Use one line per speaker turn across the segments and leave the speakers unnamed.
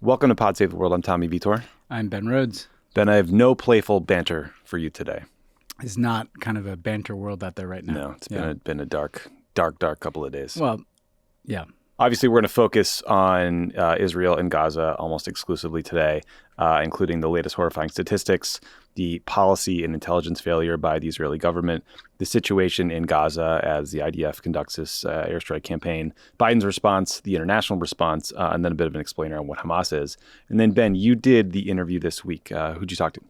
Welcome to Pod Save the World. I'm Tommy Vietor.
I'm Ben Rhodes.
Ben, I have no playful banter for you today.
It's not kind of a banter world out there right now.
No, it's been a dark couple of days.
Well, yeah.
Obviously, we're going to focus on Israel and Gaza almost exclusively today, including the latest horrifying statistics, the policy and intelligence failure by the Israeli government, the situation in Gaza as the IDF conducts this airstrike campaign, Biden's response, the international response, and then a bit of an explainer on what Hamas is. And then, Ben, you did the interview this week. Who'd you talk to?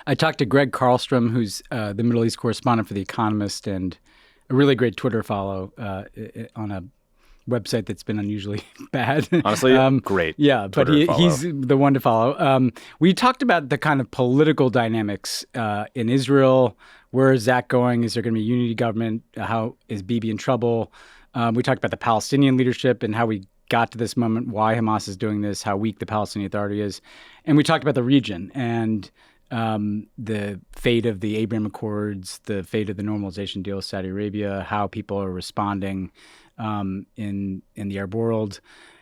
I talked to Gregg Carlstrom, who's the Middle East correspondent for The Economist and a really great Twitter follow on a website that's been unusually bad.
Honestly, great.
Yeah, but he's the one to follow. We talked about the kind of political dynamics in Israel. Where is that going? Is there going to be a unity government? How is Bibi in trouble? We talked about the Palestinian leadership and how we got to this moment, why Hamas is doing this, how weak the Palestinian Authority is. And we talked about the region and the fate of the Abraham Accords, the fate of the normalization deal with Saudi Arabia, how people are responding in the Arab world.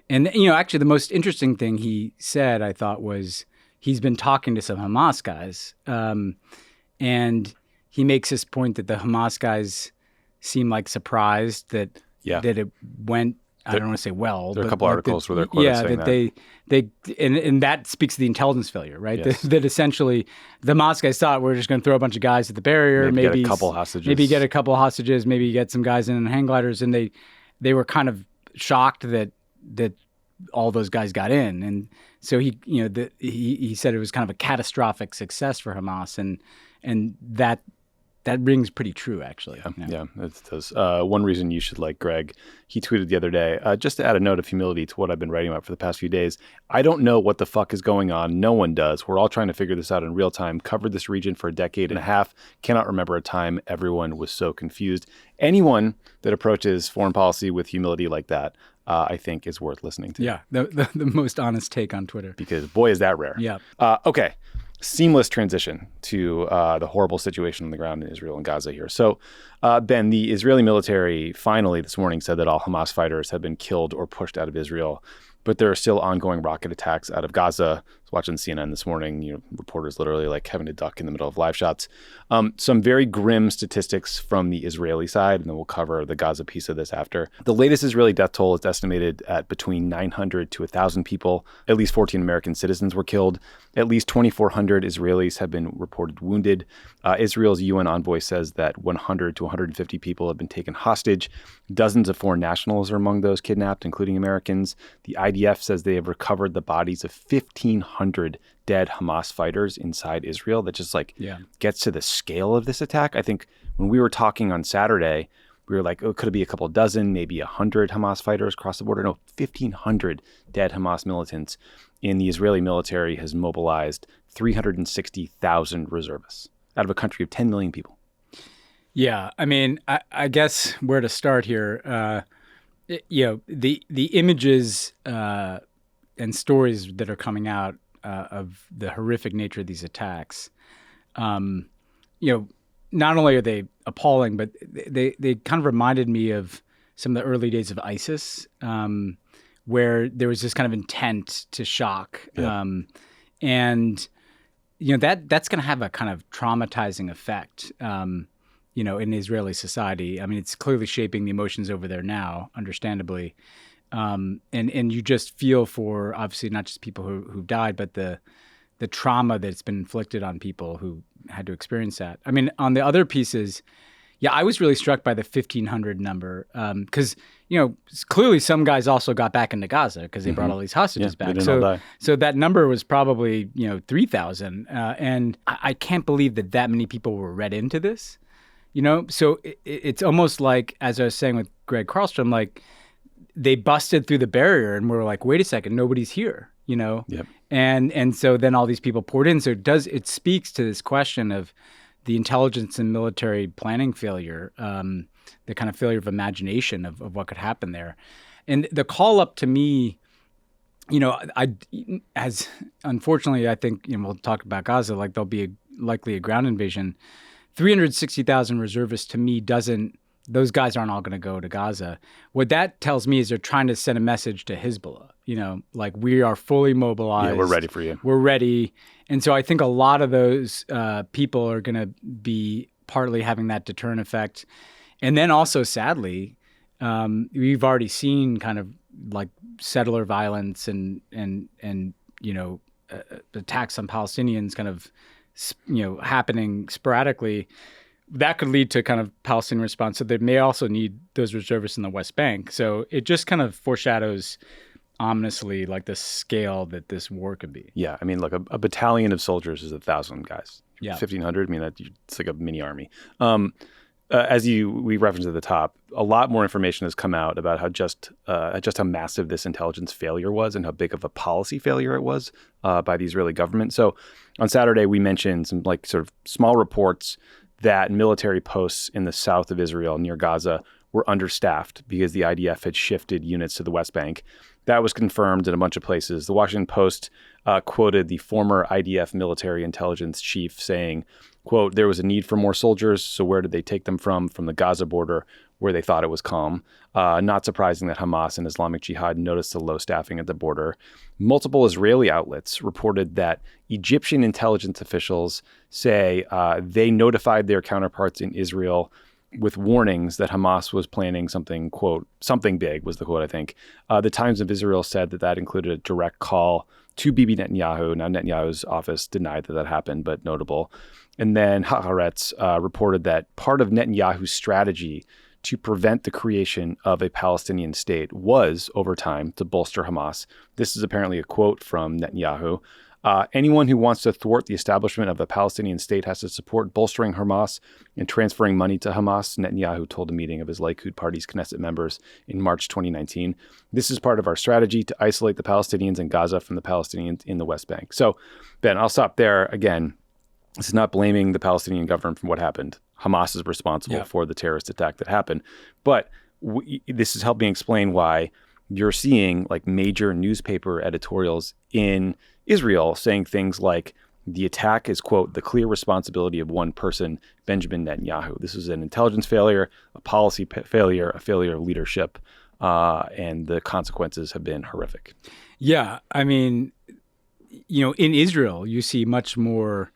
And, actually the most interesting thing he said, I thought, was he's been talking to some Hamas guys. And he makes this point that the Hamas guys seem like surprised that it went, I don't want to say well.
There are a couple articles where they're quoted saying
that. And that speaks to the intelligence failure, right?
Yes.
That essentially the Hamas guys thought we're just going to throw a bunch of guys at the barrier.
Maybe get a couple hostages.
Maybe get a couple hostages. Maybe get some guys in hang gliders. And they were kind of shocked that all those guys got in. And so he said it was kind of a catastrophic success for Hamas. And that rings pretty true, actually.
Yeah, it does. One reason you should like Gregg, he tweeted the other day, just to add a note of humility to what I've been writing about for the past few days. I don't know what the fuck is going on. No one does. We're all trying to figure this out in real time. Covered this region for a decade and a half. Cannot remember a time everyone was so confused. Anyone that approaches foreign policy with humility like that, I think is worth listening to.
Yeah, the most honest take on Twitter.
Because boy, is that rare.
Yeah.
Okay. Seamless transition to the horrible situation on the ground in Israel and Gaza here. So, Ben, the Israeli military finally this morning said that all Hamas fighters have been killed or pushed out of Israel, but there are still ongoing rocket attacks out of Gaza. I was watching CNN this morning, reporters literally like having to duck in the middle of live shots. Some very grim statistics from the Israeli side, and then we'll cover the Gaza piece of this after. The latest Israeli death toll is estimated at between 900 to 1,000 people. At least 14 American citizens were killed. At least 2,400 Israelis have been reported wounded. Israel's UN envoy says that 100 to 150 people have been taken hostage. Dozens of foreign nationals are among those kidnapped, including Americans. The IDF says they have recovered the bodies of 1,500 dead Hamas fighters inside Israel. That just gets to the scale of this attack. I think when we were talking on Saturday, we were like, oh, could it be a couple dozen, maybe 100 Hamas fighters across the border? No, 1,500 dead Hamas militants. And the Israeli military has mobilized 360,000 reservists out of a country of 10 million people.
Yeah, I mean, I guess where to start here, the images and stories that are coming out of the horrific nature of these attacks, not only are they appalling, but they kind of reminded me of some of the early days of ISIS, where there was this kind of intent to shock.
Yeah.
And that's going to have a kind of traumatizing effect, in Israeli society. I mean, it's clearly shaping the emotions over there now, understandably. And you just feel for, obviously, not just people who died, but the trauma that's been inflicted on people who had to experience that. I mean, on the other pieces, I was really struck by the 1,500 number because, clearly some guys also got back into Gaza because they brought all these hostages back.
They didn't all die.
So that number was probably, 3,000. And I can't believe that many people were read into this, So it's almost like, as I was saying with Gregg Carlstrom, like they busted through the barrier and we're like, wait a second, nobody's here,
Yep.
And so then all these people poured in. So it speaks to this question of the intelligence and military planning failure, the kind of failure of imagination of what could happen there. And the call up to me, as unfortunately, I think, we'll talk about Gaza, like there'll be likely a ground invasion. 360,000 reservists to me doesn't those guys aren't all going to go to Gaza. What that tells me is they're trying to send a message to Hezbollah, like we are fully mobilized.
Yeah, we're ready for you.
We're ready. And so I think a lot of those people are going to be partly having that deterrent effect. And then also, sadly, we've already seen kind of like settler violence and attacks on Palestinians kind of, happening sporadically. That could lead to kind of Palestinian response. So they may also need those reservists in the West Bank. So it just kind of foreshadows ominously like the scale that this war could be.
Yeah. I mean, look, a battalion of soldiers is 1,000 guys.
Yeah.
1,500. I mean, it's like a mini army. We referenced at the top, a lot more information has come out about how massive this intelligence failure was and how big of a policy failure it was by the Israeli government. So on Saturday, we mentioned some like sort of small reports that military posts in the south of Israel near Gaza were understaffed because the IDF had shifted units to the West Bank. That was confirmed in a bunch of places. The Washington Post quoted the former IDF military intelligence chief saying, quote, "There was a need for more soldiers, so where did they take them from? From the Gaza border, where they thought it was calm. Not surprising that Hamas and Islamic Jihad noticed the low staffing at the border." Multiple Israeli outlets reported that Egyptian intelligence officials say they notified their counterparts in Israel with warnings that Hamas was planning something, quote, something big was the quote, I think. The Times of Israel said that included a direct call to Bibi Netanyahu. Now, Netanyahu's office denied that happened, but notable. And then Haaretz reported that part of Netanyahu's strategy to prevent the creation of a Palestinian state was, over time, to bolster Hamas. This is apparently a quote from Netanyahu. Anyone who wants to thwart the establishment of a Palestinian state has to support bolstering Hamas and transferring money to Hamas, Netanyahu told a meeting of his Likud party's Knesset members in March 2019. This is part of our strategy to isolate the Palestinians in Gaza from the Palestinians in the West Bank. So, Ben, I'll stop there. Again, this is not blaming the Palestinian government for what happened. Hamas is responsible for the terrorist attack that happened. But this is helping explain why you're seeing like major newspaper editorials in Israel saying things like the attack is, quote, the clear responsibility of one person, Benjamin Netanyahu. This was an intelligence failure, a policy failure, a failure of leadership, and the consequences have been horrific.
Yeah. I mean, in Israel, you see much more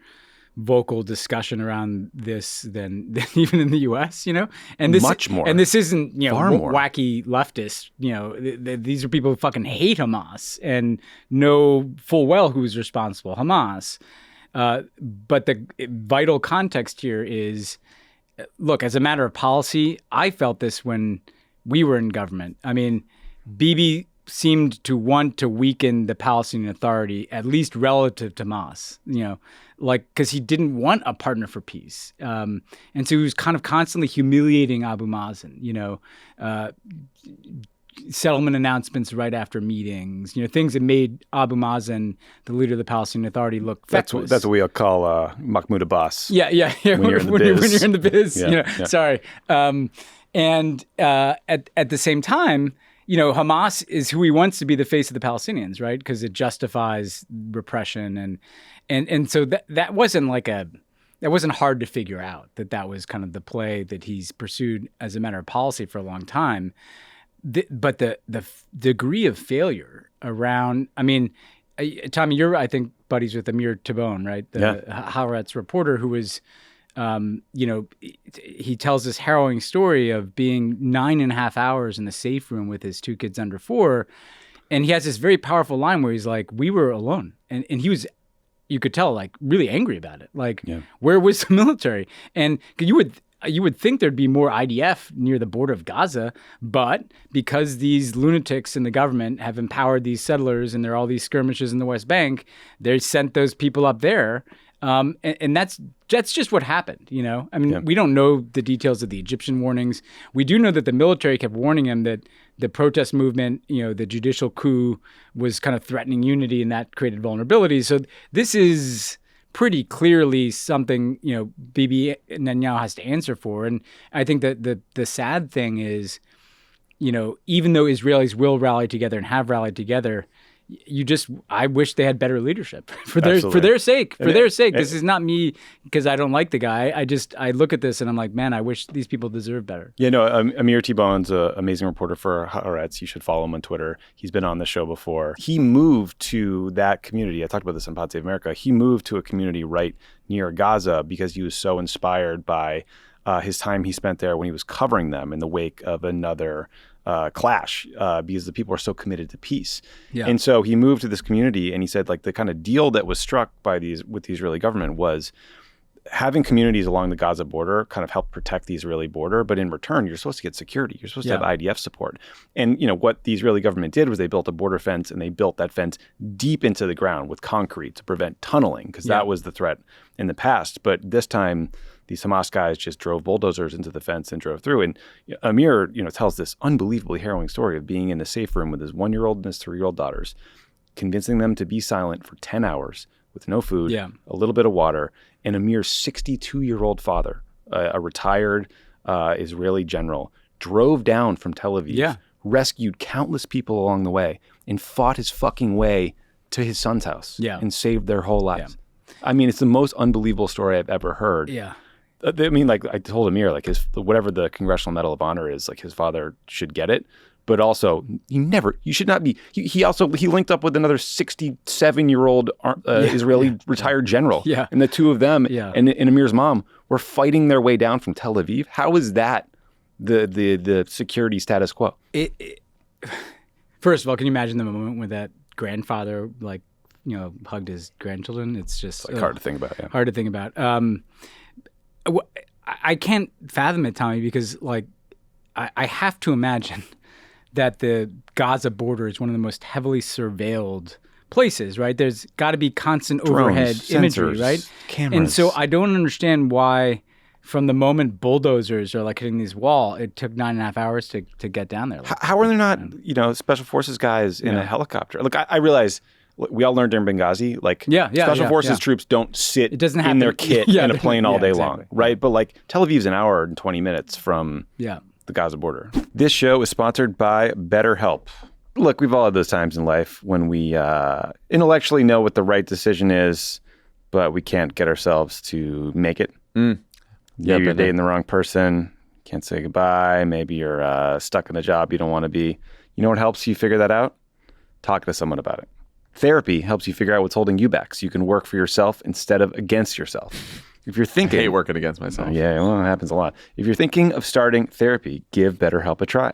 vocal discussion around this than even in the U.S., and this
much more.
And this isn't,
far more
wacky leftists, these are people who fucking hate Hamas and know full well who's responsible, Hamas. But the vital context here is, look, as a matter of policy, I felt this when we were in government. I mean, Bibi seemed to want to weaken the Palestinian Authority, at least relative to Hamas, because he didn't want a partner for peace. And so he was kind of constantly humiliating Abu Mazen, settlement announcements right after meetings, things that made Abu Mazen, the leader of the Palestinian Authority, look feckless.
That's what we'll call Mahmoud Abbas.
Yeah. When you're in the biz. Sorry. And at the same time, Hamas is who he wants to be the face of the Palestinians, right? Because it justifies repression, and so that wasn't that wasn't hard to figure out that was kind of the play that he's pursued as a matter of policy for a long time. But the degree of failure around, I mean, Tommy, you're I think buddies with Amir Tabone, right? The Haaretz reporter who was. He tells this harrowing story of being 9.5 hours in the safe room with his two kids under 4. And he has this very powerful line where he's like, we were alone. And he was, you could tell, like really angry about it. Like, where was the military? And you would think there'd be more IDF near the border of Gaza, but because these lunatics in the government have empowered these settlers and there are all these skirmishes in the West Bank, they sent those people up there. And that's just what happened, I mean, we don't know the details of the Egyptian warnings. We do know that the military kept warning him that the protest movement, the judicial coup was kind of threatening unity, and that created vulnerabilities. So this is pretty clearly something, Bibi Netanyahu has to answer for. And I think that the sad thing is, even though Israelis will rally together and have rallied together, I wish they had better leadership for their sake. This is not me because I don't like the guy. I look at this and I'm like, man, I wish these people deserve better.
Yeah, no, Amir T-Bone's an amazing reporter for Haaretz. You should follow him on Twitter. He's been on the show before. He moved to that community. I talked about this on Pod Save America. He moved to a community right near Gaza because he was so inspired by his time he spent there when he was covering them in the wake of another clash because the people are so committed to peace. Yeah. And so he moved to this community and he said like the kind of deal that was struck with the Israeli government was having communities along the Gaza border kind of help protect the Israeli border. But in return, you're supposed to get security. You're supposed to have IDF support. And what the Israeli government did was they built a border fence and they built that fence deep into the ground with concrete to prevent tunneling because that was the threat in the past. But this time, these Hamas guys just drove bulldozers into the fence and drove through. And Amir, tells this unbelievably harrowing story of being in a safe room with his 1-year-old and his 3-year-old daughters, convincing them to be silent for 10 hours with no food, a little bit of water, and Amir's 62-year-old father, a retired Israeli general, drove down from Tel Aviv, rescued countless people along the way, and fought his fucking way to his son's house and saved their whole lives. Yeah. I mean, it's the most unbelievable story I've ever heard. Yeah. I mean, like I told Amir, like whatever the Congressional Medal of Honor is, like his father should get it. But also, you should not be. He linked up with another 67-year-old Israeli retired general. Yeah. And the two of them and Amir's mom were fighting their way down from Tel Aviv. How is that the security status quo?
First of all, can you imagine the moment when that grandfather hugged his grandchildren? It's just
hard to think about. Yeah.
Hard to think about. I can't fathom it, Tommy, because I have to imagine that the Gaza border is one of the most heavily surveilled places, right? There's got to be constant overhead imagery, right?
Cameras.
And so I don't understand why from the moment bulldozers are hitting these walls, it took 9.5 hours to get down there.
How are there not, special forces guys in a helicopter? Look, I realize we all learned during Benghazi, special forces troops don't sit in their kit in a plane all day long, right? But Tel Aviv's an hour and 20 minutes from the Gaza border. This show is sponsored by BetterHelp. Look, we've all had those times in life when we intellectually know what the right decision is, but we can't get ourselves to make it. Maybe you're dating the wrong person, can't say goodbye. Maybe you're stuck in a job you don't want to be. You know what helps you figure that out? Talk to someone about it. Therapy helps you figure out what's holding you back so you can work for yourself instead of against yourself. If you're thinking...
I hate working against myself.
Yeah, well, it happens a lot. If you're thinking of starting therapy, give BetterHelp a try.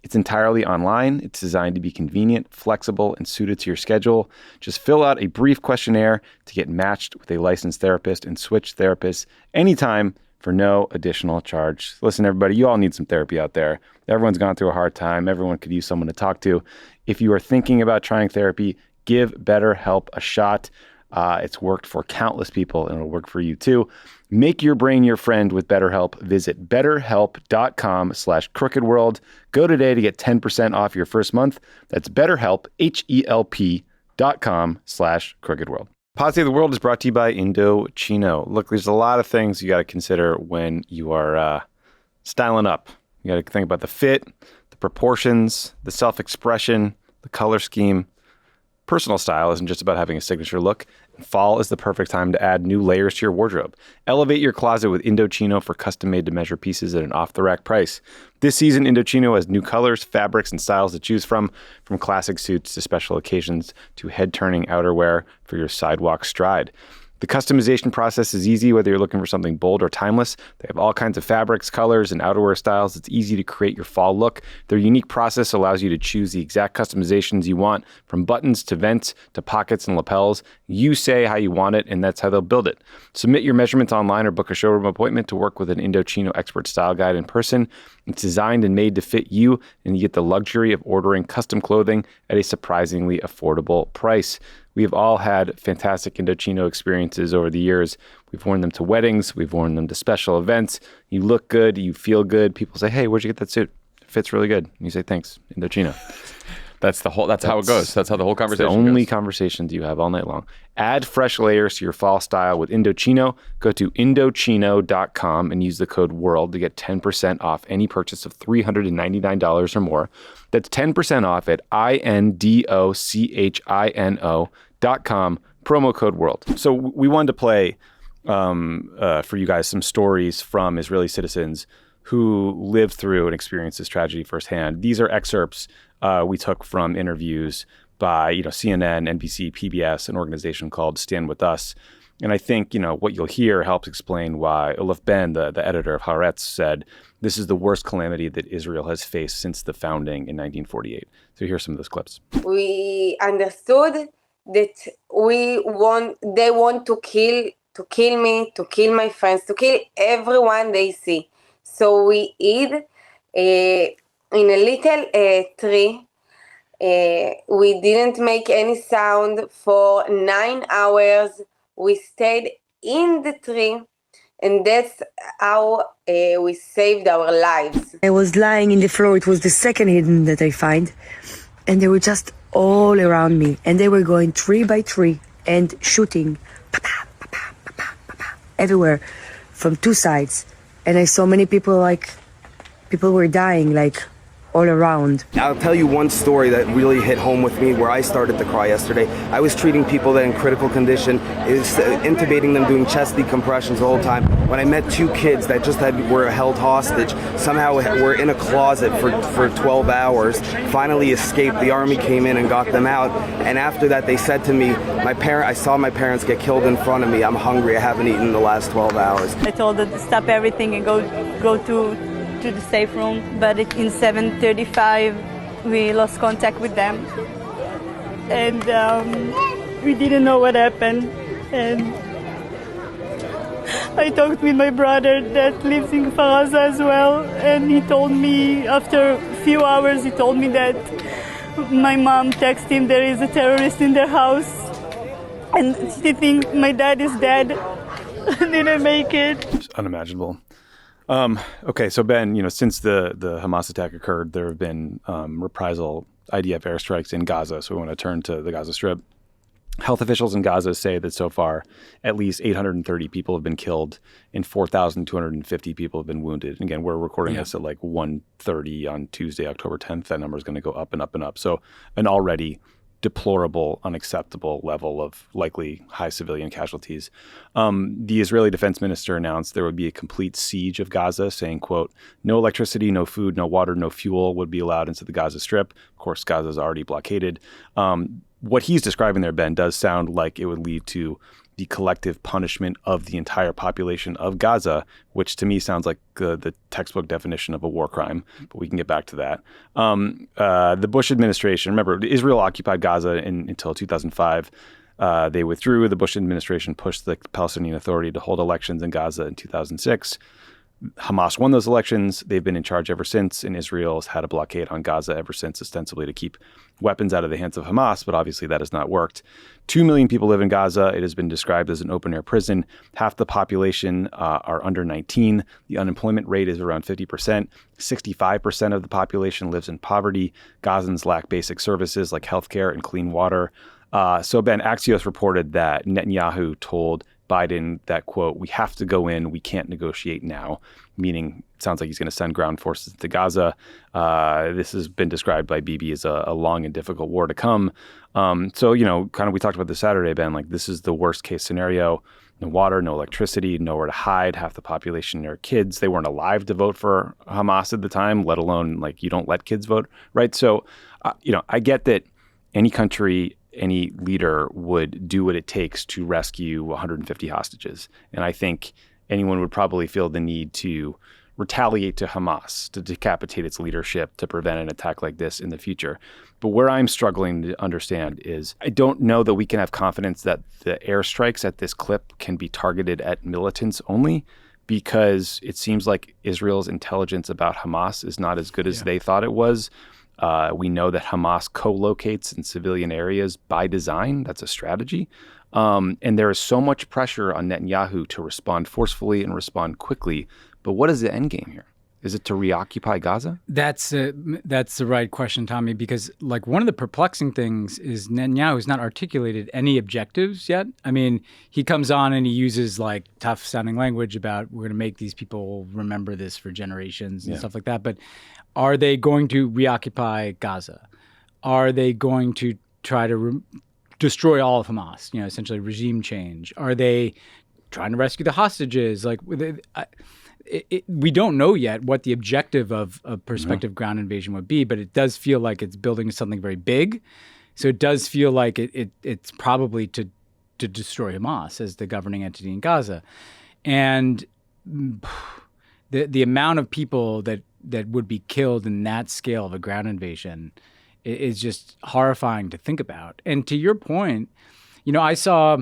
It's entirely online. It's designed to be convenient, flexible, and suited to your schedule. Just fill out a brief questionnaire to get matched with a licensed therapist and switch therapists anytime for no additional charge. Listen, everybody, you all need some therapy out there. Everyone's gone through a hard time. Everyone could use someone to talk to. If you are thinking about trying therapy, give BetterHelp a shot. It's worked for countless people, and it'll work for you too. Make your brain your friend with BetterHelp. Visit betterhelp.com/crookedworld. Go today to get 10% off your first month. That's BetterHelp, HELP.com/crookedworld. Pod Save the World is brought to you by Indochino. Look, there's a lot of things you got to consider when you are styling up. You got to think about the fit, the proportions, the self-expression, the color scheme. Personal style isn't just about having a signature look. Fall is the perfect time to add new layers to your wardrobe. Elevate your closet with Indochino for custom-made-to-measure pieces at an off-the-rack price. This season, Indochino has new colors, fabrics, and styles to choose from classic suits to special occasions to head-turning outerwear for your sidewalk stride. The customization process is easy, whether you're looking for something bold or timeless. They have all kinds of fabrics, colors, and outerwear styles. It's easy to create your fall look. Their unique process allows you to choose the exact customizations you want, from buttons to vents to pockets and lapels. You say how you want it, and that's how they'll build it. Submit your measurements online or book a showroom appointment to work with an Indochino expert style guide in person. It's designed and made to fit you, and you get the luxury of ordering custom clothing at a surprisingly affordable price. We've all had fantastic Indochino experiences over the years. We've worn them to weddings. We've worn them to special events. You look good. You feel good. People say, hey, where'd you get that suit? It fits really good. And you say, thanks, Indochino.
That's how it goes. That's how the whole
It's the
conversation
only
goes.
conversations you have all night long. Add fresh layers to your fall style with Indochino. Go to Indochino.com and use the code WORLD to get 10% off any purchase of $399 or more. That's 10% off at Indochino.com, promo code WORLD. So we wanted to play for you guys some stories from Israeli citizens who lived through and experienced this tragedy firsthand. These are excerpts we took from interviews by CNN, NBC, PBS, an organization called Stand With Us. And I think what you'll hear helps explain why Olaf Ben, the editor of Haaretz, said this is the worst calamity that Israel has faced since the founding in 1948. So here's some of those clips.
We understood that they want to kill me, to kill my friends, to kill everyone they see. So we hid in a little tree. We didn't make any sound for 9 hours. We stayed in the tree, and that's how we saved our lives.
I was lying in the floor. It was the second hidden that I find. And they were just all around me. And they were going tree by tree and shooting everywhere from two sides. And I saw many people were dying, all around.
I'll tell you one story that really hit home with me where I started to cry yesterday. I was treating people that are in critical condition, intubating them, doing chest decompressions the whole time. When I met two kids that just were held hostage, somehow were in a closet for 12 hours, finally escaped. The army came in and got them out. And after that, they said to me, I saw my parents get killed in front of me. I'm hungry. I haven't eaten in the last 12 hours.
I told them to stop everything and go to the safe room, but in 7:35 we lost contact with them, and we didn't know what happened. And I talked with my brother that lives in Kfar Aza as well, and he told me after a few hours, he told me that my mom texted him there is a terrorist in their house, and she thinks my dad is dead. Didn't make it.
It's unimaginable. Okay, so Ben, since the Hamas attack occurred, there have been reprisal IDF airstrikes in Gaza. So we want to turn to the Gaza Strip. Health officials in Gaza say that so far, at least 830 people have been killed and 4,250 people have been wounded. And again, we're recording this at 1:30 on Tuesday, October 10th. That number is going to go up and up and up. So an already deplorable, unacceptable level of likely high civilian casualties. The Israeli defense minister announced there would be a complete siege of Gaza, saying, quote, no electricity, no food, no water, no fuel would be allowed into the Gaza Strip. Of course, Gaza is already blockaded. What he's describing there, Ben, does sound like it would lead to the collective punishment of the entire population of Gaza, which to me sounds like the textbook definition of a war crime, but we can get back to that. The Bush administration, remember, Israel occupied Gaza until 2005. They withdrew. The Bush administration pushed the Palestinian Authority to hold elections in Gaza in 2006. Hamas won those elections. They've been in charge ever since, and Israel has had a blockade on Gaza ever since, ostensibly to keep weapons out of the hands of Hamas, but obviously that has not worked. 2 million people live in Gaza. It has been described as an open-air prison. Half the population are under 19. The unemployment rate is around 50%. 65% of the population lives in poverty. Gazans lack basic services like healthcare and clean water. So Ben, Axios reported that Netanyahu told Biden that, quote, we have to go in, we can't negotiate now, meaning it sounds like he's going to send ground forces to Gaza. This has been described by Bibi as a long and difficult war to come. So, kind of we talked about this Saturday, Ben, this is the worst case scenario. No water, no electricity, nowhere to hide. Half the population are kids. They weren't alive to vote for Hamas at the time, let alone you don't let kids vote, right? So, I get that any country, any leader would do what it takes to rescue 150 hostages. And I think anyone would probably feel the need to retaliate to Hamas, to decapitate its leadership, to prevent an attack like this in the future. But where I'm struggling to understand is I don't know that we can have confidence that the airstrikes at this clip can be targeted at militants only, because it seems like Israel's intelligence about Hamas is not as good as they thought it was. We know that Hamas co-locates in civilian areas by design. That's a strategy. And there is so much pressure on Netanyahu to respond forcefully and respond quickly. But what is the end game here? Is it to reoccupy Gaza?
That's the right question, Tommy, because like one of the perplexing things is Netanyahu has not articulated any objectives yet. I mean, he comes on and he uses like tough sounding language about we're going to make these people remember this for generations and stuff like that. But are they going to reoccupy Gaza? Are they going to try to destroy all of Hamas? You know, essentially regime change. Are they trying to rescue the hostages? Like, we don't know yet what the objective of a prospective ground invasion would be, but it does feel like it's building something very big. So it does feel like it's probably to destroy Hamas as the governing entity in Gaza. And the amount of people that would be killed in that scale of a ground invasion is just horrifying to think about. And to your point, you know, I saw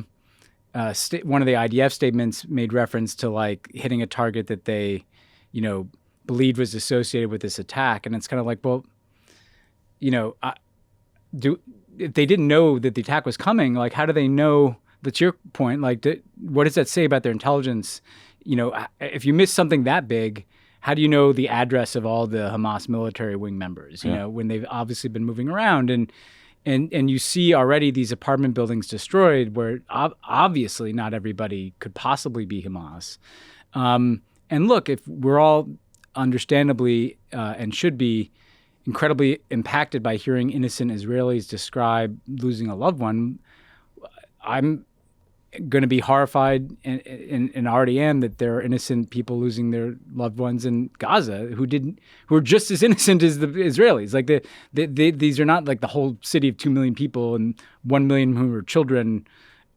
one of the IDF statements made reference to like hitting a target that they, you know, believed was associated with this attack. And it's kind of like, well, you know, if they didn't know that the attack was coming, like, how do they know? That's your point. Like, what does that say about their intelligence? You know, if you miss something that big, how do you know the address of all the Hamas military wing members, you know, when they've obviously been moving around? And you see already these apartment buildings destroyed where obviously not everybody could possibly be Hamas. And look, if we're all understandably and should be incredibly impacted by hearing innocent Israelis describe losing a loved one, I'm going to be horrified and already am that there are innocent people losing their loved ones in Gaza who are just as innocent as the Israelis. Like these are not like the whole city of 2 million people and 1 million who are children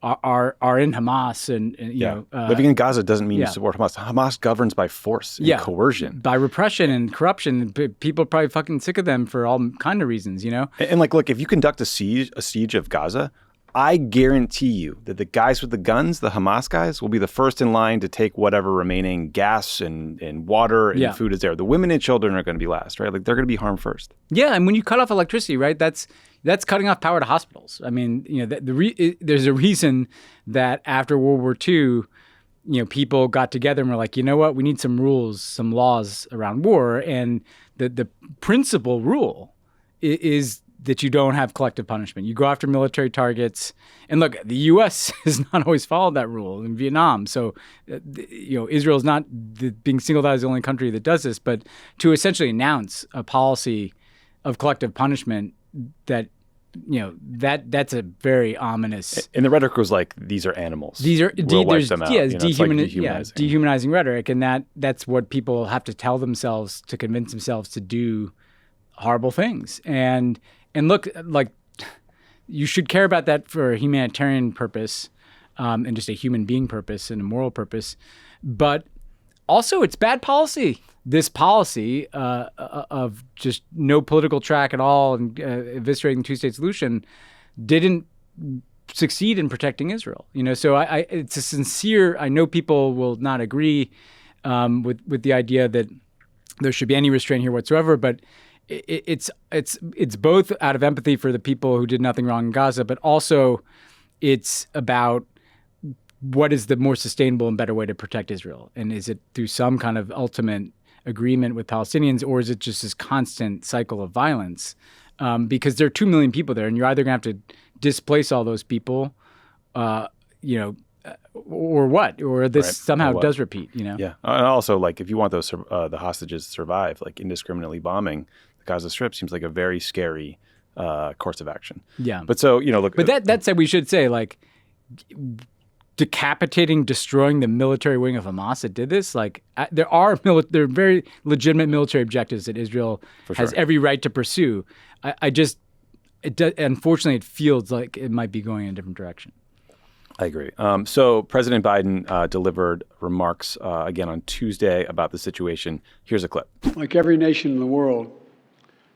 are in Hamas and you know
living in Gaza doesn't mean you support Hamas. Hamas governs by force and coercion,
by repression and corruption. People are probably fucking sick of them for all kind of reasons, you know.
And like, look, if you conduct a siege of Gaza, I guarantee you that the guys with the guns, the Hamas guys, will be the first in line to take whatever remaining gas and water and food is there. The women and children are going to be last, right? Like they're going to be harmed first.
Yeah, and when you cut off electricity, right, that's cutting off power to hospitals. I mean, you know, there's a reason that after World War II, you know, people got together and were like, you know what, we need some rules, some laws around war, and the principal rule is that you don't have collective punishment. You go after military targets. And look, the U.S. has not always followed that rule in Vietnam. So, you know, Israel is not being singled out as the only country that does this, but to essentially announce a policy of collective punishment that, you know, that's a very ominous.
And the rhetoric was like, these are animals.
These are
we'll wipe them out.
It's
dehumanizing.
Dehumanizing rhetoric, and that's what people have to tell themselves to convince themselves to do horrible things. And look, like, you should care about that for a humanitarian purpose and just a human being purpose and a moral purpose. But also, it's bad policy. This policy of just no political track at all and eviscerating the two-state solution didn't succeed in protecting Israel. You know, so it's a sincere. I know people will not agree with the idea that there should be any restraint here whatsoever, but it's both out of empathy for the people who did nothing wrong in Gaza, but also it's about what is the more sustainable and better way to protect Israel. And is it through some kind of ultimate agreement with Palestinians, or is it just this constant cycle of violence? Because there are 2 million people there, and you're either going to have to displace all those people, you know, or what, or this somehow does repeat, you know?
Yeah. And also, like, if you want those the hostages to survive, like indiscriminately bombing the Gaza Strip seems like a very scary course of action.
Yeah.
But so, you know, look.
But that said, we should say, like, decapitating, destroying the military wing of Hamas that did this, like, there are very legitimate military objectives that Israel has every right to pursue. Unfortunately, it feels like it might be going in a different direction.
I agree. So President Biden delivered remarks again on Tuesday about the situation. Here's a clip.
Like every nation in the world,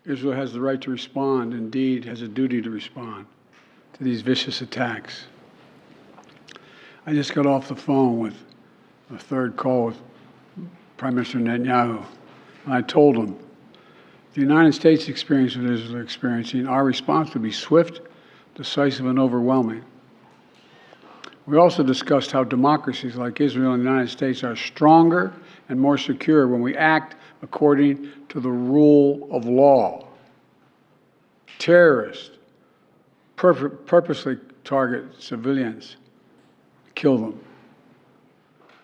Israel has the right to respond, indeed has a duty to respond to these vicious attacks. I just got off the phone with a third call with Prime Minister Netanyahu, and I told him, the United States experience what Israel is experiencing, our response would be swift, decisive, and overwhelming. We also discussed how democracies like Israel and the United States are stronger and more secure when we act according to the rule of law. Terrorists purposely target civilians, kill them.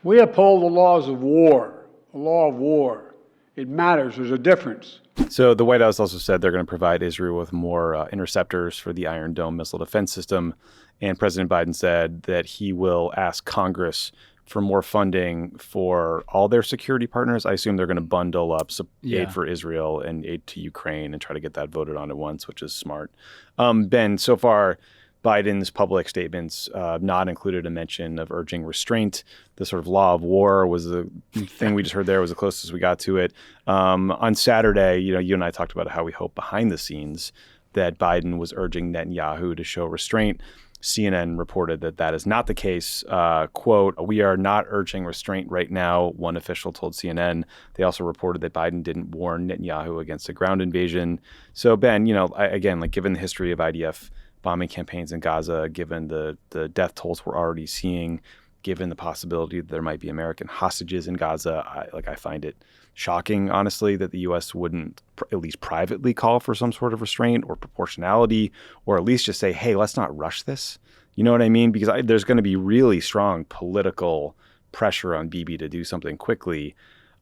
We uphold the laws of war, the law of war. It matters. There's a difference.
So the White House also said they're going to provide Israel with more interceptors for the Iron Dome missile defense system. And President Biden said that he will ask Congress for more funding for all their security partners. I assume they're going to bundle up aid for Israel and aid to Ukraine and try to get that voted on at once, which is smart. Ben, so far, Biden's public statements not included a mention of urging restraint. The sort of law of war was the thing we just heard there, was the closest we got to it. On Saturday, you and I talked about how we hope behind the scenes that Biden was urging Netanyahu to show restraint. CNN reported that that is not the case. Quote, "We are not urging restraint right now," one official told CNN. They also reported that Biden didn't warn Netanyahu against a ground invasion. So, Ben, again, given the history of IDF bombing campaigns in Gaza, given the death tolls we're already seeing, given the possibility that there might be American hostages in Gaza, I find it shocking, honestly, that the U.S. wouldn't at least privately call for some sort of restraint or proportionality, or at least just say, hey, let's not rush this. You know what I mean? Because there's going to be really strong political pressure on Bibi to do something quickly.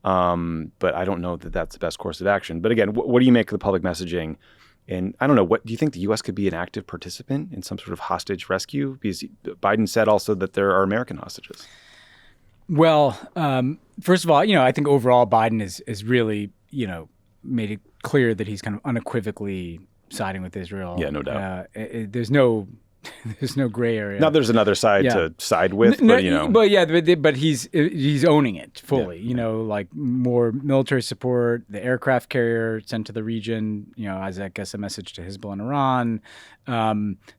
But I don't know that that's the best course of action. But again, what do you make of the public messaging? And I don't know, what do you think the U.S. could be an active participant in some sort of hostage rescue? Because Biden said also that there are American hostages.
Well, first of all, I think overall Biden is really, made it clear that he's kind of unequivocally siding with Israel.
Yeah, no doubt.
There's no gray area.
Now there's another side to side with,
but he's owning it fully. More military support, the aircraft carrier sent to the region. As I guess a message to Hezbollah and Iran.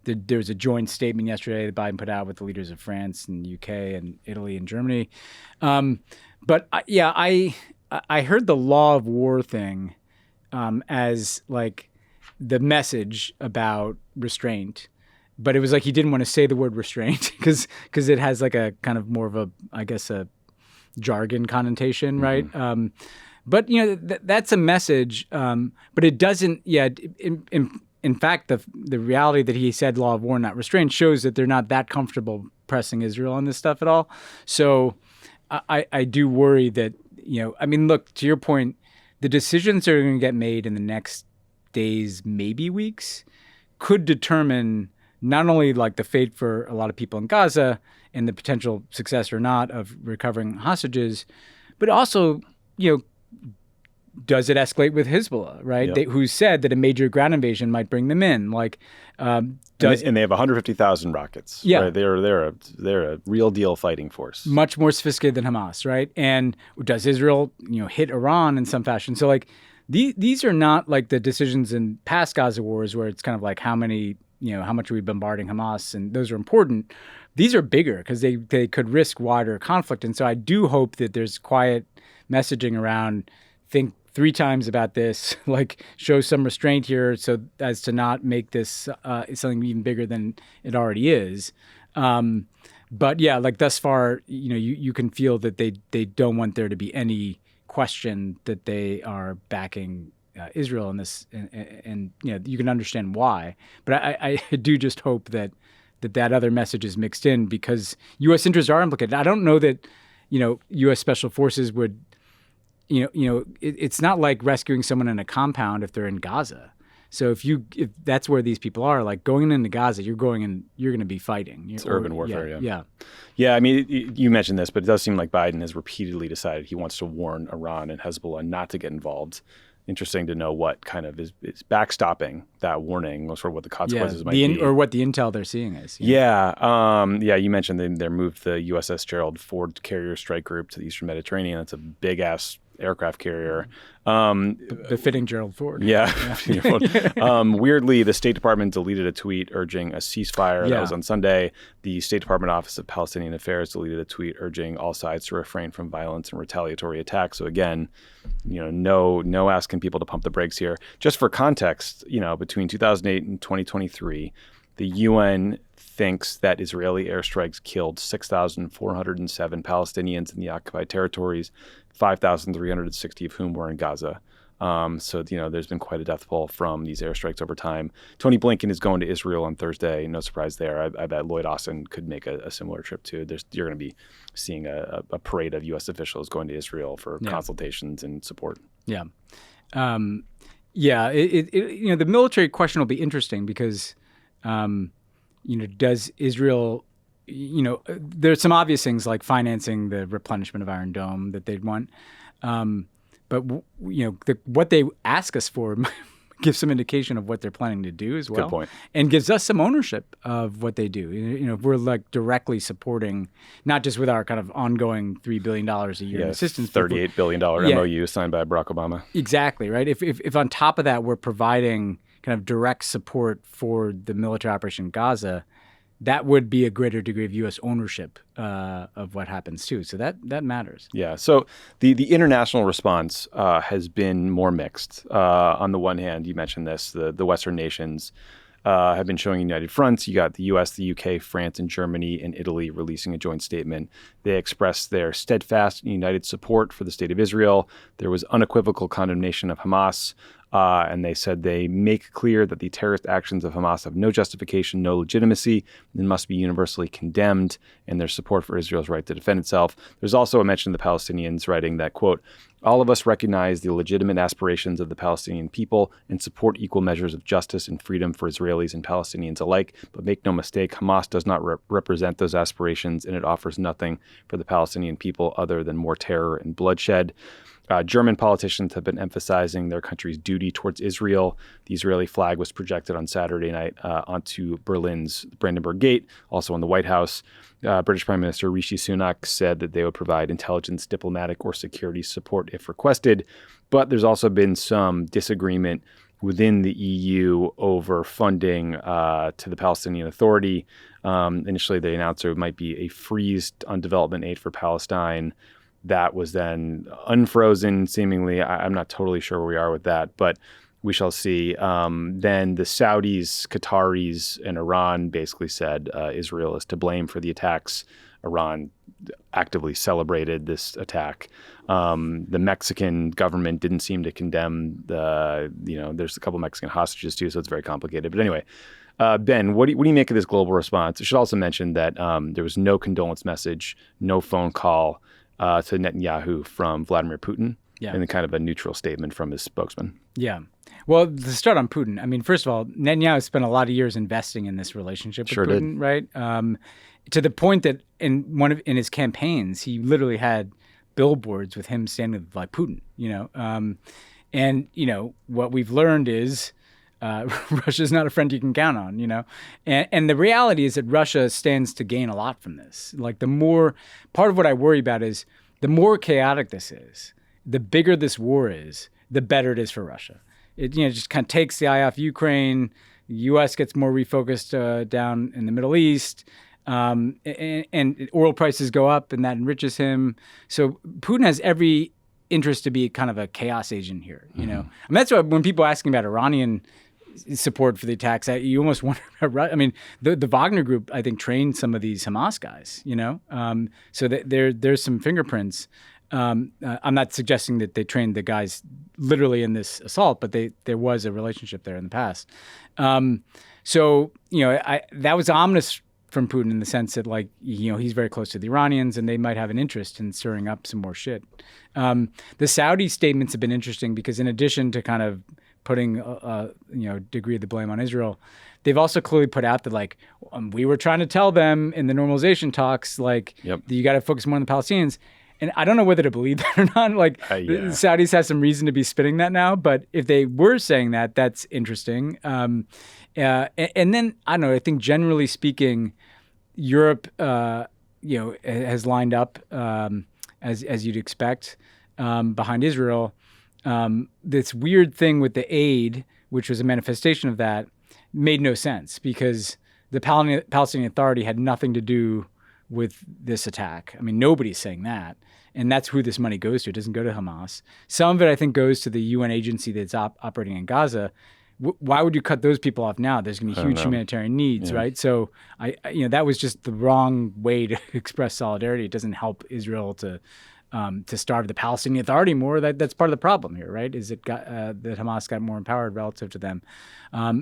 There was a joint statement yesterday that Biden put out with the leaders of France and UK and Italy and Germany. But I heard the law of war thing as the message about restraint. But it was he didn't want to say the word restraint because it has a kind of more of a, I guess, a jargon connotation, right? But that's a message. But it doesn't. Yeah. In fact, the reality that he said law of war, not restraint, shows that they're not that comfortable pressing Israel on this stuff at all. So I do worry that look, to your point, the decisions that are going to get made in the next days, maybe weeks, could determine not only the fate for a lot of people in Gaza and the potential success or not of recovering hostages, but also, does it escalate with Hezbollah, right?
Yep.
Who said that a major ground invasion might bring them in?
And they have 150,000 rockets.
Yeah,
right? They're a real deal fighting force,
much more sophisticated than Hamas, right? And does Israel, hit Iran in some fashion? So these are not the decisions in past Gaza wars where it's kind of how many. How much are we bombarding Hamas? And those are important. These are bigger because they could risk wider conflict. And so I do hope that there's quiet messaging around, think 3 times about this, show some restraint here so as to not make this something even bigger than it already is. But yeah, thus far, you can feel that they don't want there to be any question that they are backing Israel in this, and you can understand why. But I do just hope that other message is mixed in because U.S. interests are implicated. I don't know that U.S. Special Forces would, it's not like rescuing someone in a compound if they're in Gaza. So if that's where these people are, going into Gaza, you're going to be fighting.
It's urban warfare.
Yeah.
Yeah. I mean, you mentioned this, but it does seem like Biden has repeatedly decided he wants to warn Iran and Hezbollah not to get involved. Interesting to know what kind of is backstopping that warning, sort of what the consequences might be.
Or what the intel they're seeing is.
Yeah. You mentioned they moved the USS Gerald Ford Carrier Strike Group to the Eastern Mediterranean. That's a big-ass aircraft carrier.
Befitting Gerald Ford.
Yeah. Weirdly, the State Department deleted a tweet urging a ceasefire. That was on Sunday. The State Department Office of Palestinian Affairs deleted a tweet urging all sides to refrain from violence and retaliatory attacks. So again, no asking people to pump the brakes here. Just for context, between 2008 and 2023, The UN thinks that Israeli airstrikes killed 6,407 Palestinians in the occupied territories, 5,360 of whom were in Gaza. So, there's been quite a death toll from these airstrikes over time. Tony Blinken is going to Israel on Thursday. No surprise there. I bet Lloyd Austin could make a similar trip too. You're going to be seeing a parade of U.S. officials going to Israel for consultations and support.
Yeah. The military question will be interesting because, does Israel, there's some obvious things like financing the replenishment of Iron Dome that they'd want. But what they ask us for gives some indication of what they're planning to do as well.
Good point.
And gives us some ownership of what they do. If we're like directly supporting, not just with our kind of ongoing $3 billion a year in assistance.
$38 billion MOU signed by Barack Obama.
Exactly, right? If on top of that we're providing kind of direct support for the military operation in Gaza, that would be a greater degree of U.S. ownership of what happens too. So that matters.
Yeah. So the international response has been more mixed. On the one hand, you mentioned this, the Western nations have been showing united fronts. You got the U.S., the U.K., France, and Germany and Italy releasing a joint statement. They expressed their steadfast and united support for the state of Israel. There was unequivocal condemnation of Hamas. And they said they make clear that the terrorist actions of Hamas have no justification, no legitimacy, and must be universally condemned, and their support for Israel's right to defend itself. There's also a mention of the Palestinians writing that, quote, all of us recognize the legitimate aspirations of the Palestinian people and support equal measures of justice and freedom for Israelis and Palestinians alike. But make no mistake, Hamas does not represent those aspirations, and it offers nothing for the Palestinian people other than more terror and bloodshed. German politicians have been emphasizing their country's duty towards Israel. The Israeli flag was projected on Saturday night onto Berlin's Brandenburg Gate, also on the White House. British Prime Minister Rishi Sunak said that they would provide intelligence, diplomatic, or security support if requested. But there's also been some disagreement within the EU over funding to the Palestinian Authority. Initially, they announced there might be a freeze on development aid for Palestine. That was then unfrozen, seemingly. I'm not totally sure where we are with that, but we shall see. Then the Saudis, Qataris, and Iran basically said Israel is to blame for the attacks. Iran actively celebrated this attack. The Mexican government didn't seem to condemn there's a couple Mexican hostages too, so it's very complicated. But anyway, Ben, what do you make of this global response? I should also mention that there was no condolence message, no phone call to Netanyahu from Vladimir Putin, and then kind of a neutral statement from his spokesman.
Yeah. Well, to start on Putin, I mean, first of all, Netanyahu spent a lot of years investing in this relationship with Putin, right? To the point that in his campaigns, he literally had billboards with him standing with like Putin, and what we've learned is Russia's not a friend you can count on, and the reality is that Russia stands to gain a lot from this. Like part of what I worry about is the more chaotic this is, the bigger this war is, the better it is for Russia. It just kind of takes the eye off Ukraine. The U.S. gets more refocused down in the Middle East, and oil prices go up, and that enriches him. So Putin has every interest to be kind of a chaos agent here. And that's why when people are asking about Iranian support for the attacks, you almost wonder about, I mean, the Wagner Group, I think, trained some of these Hamas guys, so that there's some fingerprints. I'm not suggesting that they trained the guys literally in this assault, but there was a relationship there in the past. So that was ominous from Putin in the sense that, he's very close to the Iranians and they might have an interest in stirring up some more shit. The Saudi statements have been interesting because in addition to kind of putting degree of the blame on Israel, they've also clearly put out that we were trying to tell them in the normalization talks that you got to focus more on the Palestinians. And I don't know whether to believe that or not. The Saudis have some reason to be spitting that now, but if they were saying that, that's interesting. And then I don't know. I think generally speaking, Europe has lined up as you'd expect behind Israel. This weird thing with the aid, which was a manifestation of that, made no sense because the Palestinian Authority had nothing to do with this attack. I mean, nobody's saying that. And that's who this money goes to. It doesn't go to Hamas. Some of it, I think, goes to the UN agency that's operating in Gaza, why would you cut those people off now? There's going to be huge humanitarian needs, right? So that was just the wrong way to express solidarity. It doesn't help Israel to starve the Palestinian Authority more. That's part of the problem here, right? Is that Hamas got more empowered relative to them.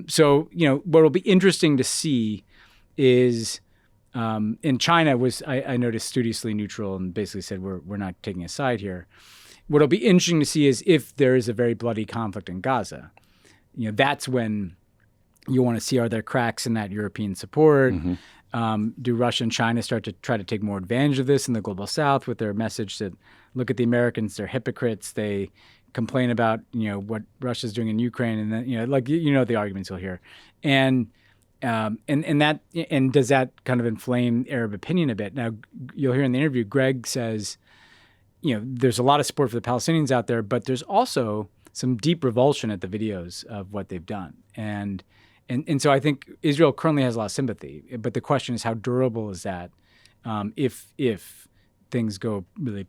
So what will be interesting to see is in China I noticed studiously neutral and basically said we're not taking a side here. What'll be interesting to see is if there is a very bloody conflict in Gaza. That's when you want to see, are there cracks in that European support? Do Russia and China start to try to take more advantage of this in the global South with their message that, look at the Americans, they're hypocrites. They complain about what Russia's doing in Ukraine, and then the arguments you'll hear, and does that kind of inflame Arab opinion a bit? Now you'll hear in the interview, Gregg says, there's a lot of support for the Palestinians out there, but there's also some deep revulsion at the videos of what they've done. And so I think Israel currently has a lot of sympathy, but the question is how durable is that if things go really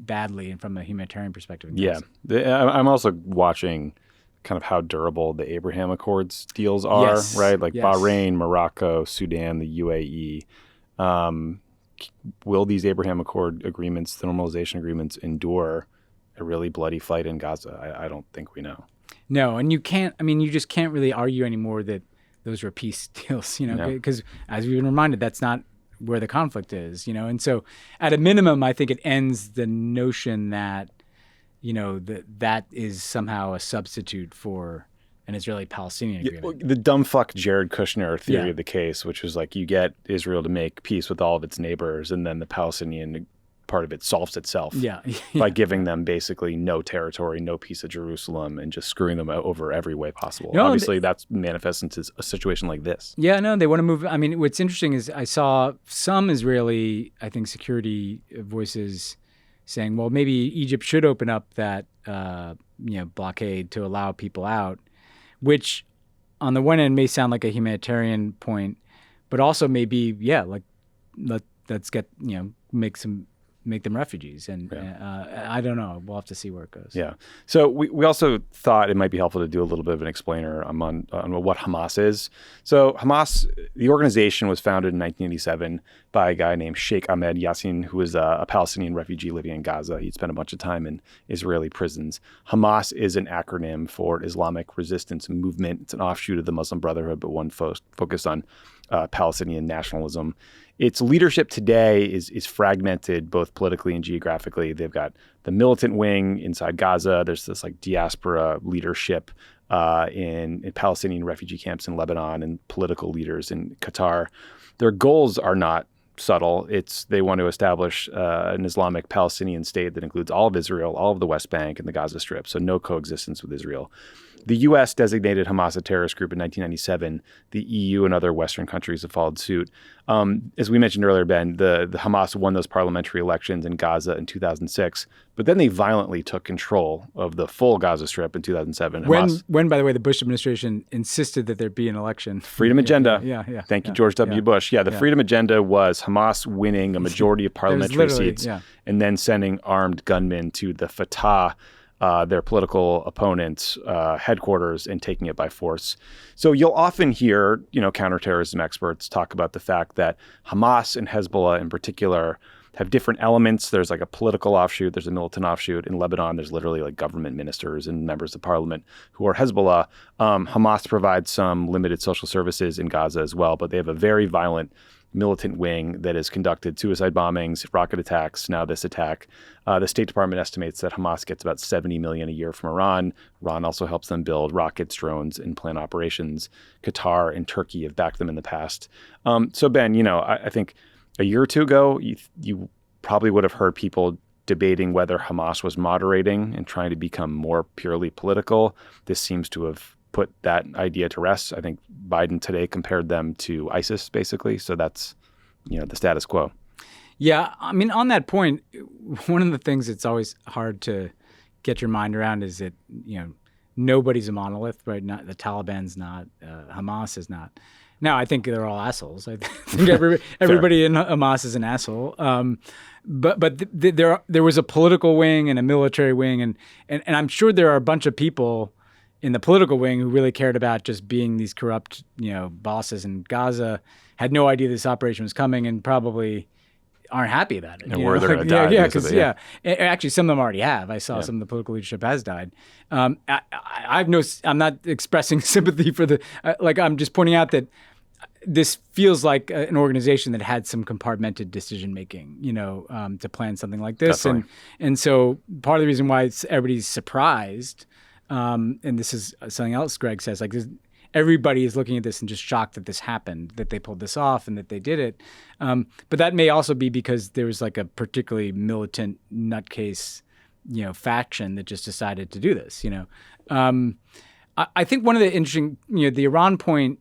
badly and from a humanitarian perspective?
Yeah. I'm also watching kind of how durable the Abraham Accords deals are, right? Like Bahrain, Morocco, Sudan, the UAE. Will these Abraham Accord agreements, the normalization agreements, endure a really bloody fight in Gaza? I don't think we know.
No, and you just can't really argue anymore that those were peace deals, because as we've been reminded, that's not where the conflict is, and so at a minimum, I think it ends the notion that, that is somehow a substitute for an Israeli-Palestinian agreement.
The dumb fuck Jared Kushner theory of the case, which was like you get Israel to make peace with all of its neighbors, and then the Palestinian part of it solves itself by giving them basically no territory, no piece of Jerusalem, and just screwing them over every way possible. Obviously, that's manifests into a situation like this.
Yeah, no, they want to move. I mean, what's interesting is I saw some Israeli, I think, security voices saying, well, maybe Egypt should open up that blockade to allow people out, which on the one end may sound like a humanitarian point, but also maybe, let's get, make them refugees. And I don't know. We'll have to see where it goes.
Yeah. So we also thought it might be helpful to do a little bit of an explainer on what Hamas is. So Hamas, the organization, was founded in 1987 by a guy named Sheikh Ahmed Yassin, who was a Palestinian refugee living in Gaza. He'd spent a bunch of time in Israeli prisons. Hamas is an acronym for Islamic Resistance Movement. It's an offshoot of the Muslim Brotherhood, but one focused on Palestinian nationalism. Its leadership today is fragmented both politically and geographically. They've got the militant wing inside Gaza. There's this like diaspora leadership in Palestinian refugee camps in Lebanon and political leaders in Qatar. Their goals are not subtle. They want to establish an Islamic Palestinian state that includes all of Israel, all of the West Bank, and the Gaza Strip, so no coexistence with Israel. The U.S. designated Hamas a terrorist group in 1997. The EU and other Western countries have followed suit. As we mentioned earlier, Ben, the Hamas won those parliamentary elections in Gaza in 2006, but then they violently took control of the full Gaza Strip in 2007.
When, by the way, the Bush administration insisted that there be an election.
Freedom Agenda.
Yeah.
Thank you, George W. Bush. The Freedom Agenda was Hamas winning a majority of parliamentary seats and then sending armed gunmen to the Fatah, their political opponents' headquarters, and taking it by force. So you'll often hear, counterterrorism experts talk about the fact that Hamas and Hezbollah in particular have different elements. There's like a political offshoot. There's a militant offshoot. In Lebanon, there's literally like government ministers and members of parliament who are Hezbollah. Hamas provides some limited social services in Gaza as well, but they have a very violent militant wing that has conducted suicide bombings, rocket attacks, now this attack. The State Department estimates that Hamas gets about $70 million a year from Iran. Iran also helps them build rockets, drones, and plan operations. Qatar and Turkey have backed them in the past. So Ben, I think a year or two ago, you probably would have heard people debating whether Hamas was moderating and trying to become more purely political. This seems to have put that idea to rest. I think Biden today compared them to ISIS, basically. So that's, the status quo.
Yeah. I mean, on that point, one of the things that's always hard to get your mind around is that, nobody's a monolith, right? Not the Taliban's not, Hamas is not. Now, I think they're all assholes. I think everybody in Hamas is an asshole. But there was a political wing and a military wing, and I'm sure there are a bunch of people in the political wing who really cared about just being these corrupt, bosses in Gaza had no idea this operation was coming and probably aren't happy about it.
And where they're going to die.
Actually, some of them already have. I saw some of the political leadership has died. I'm not expressing sympathy for I'm just pointing out that this feels like an organization that had some compartmented decision making, to plan something like this. And so part of the reason why everybody's surprised, and this is something else Gregg says, everybody is looking at this and just shocked that this happened, that they pulled this off and that they did it. But that may also be because there was a particularly militant nutcase, faction that just decided to do this, I think one of the interesting, the Iran point,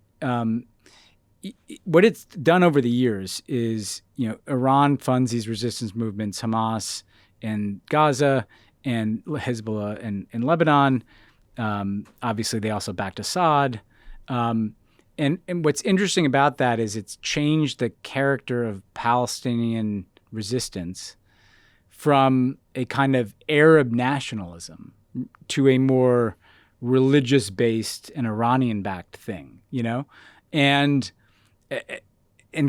what it's done over the years is, Iran funds these resistance movements, Hamas in Gaza and Hezbollah in Lebanon. Obviously, they also backed Assad. And what's interesting about that is it's changed the character of Palestinian resistance from a kind of Arab nationalism to a more religious-based and Iranian-backed thing, And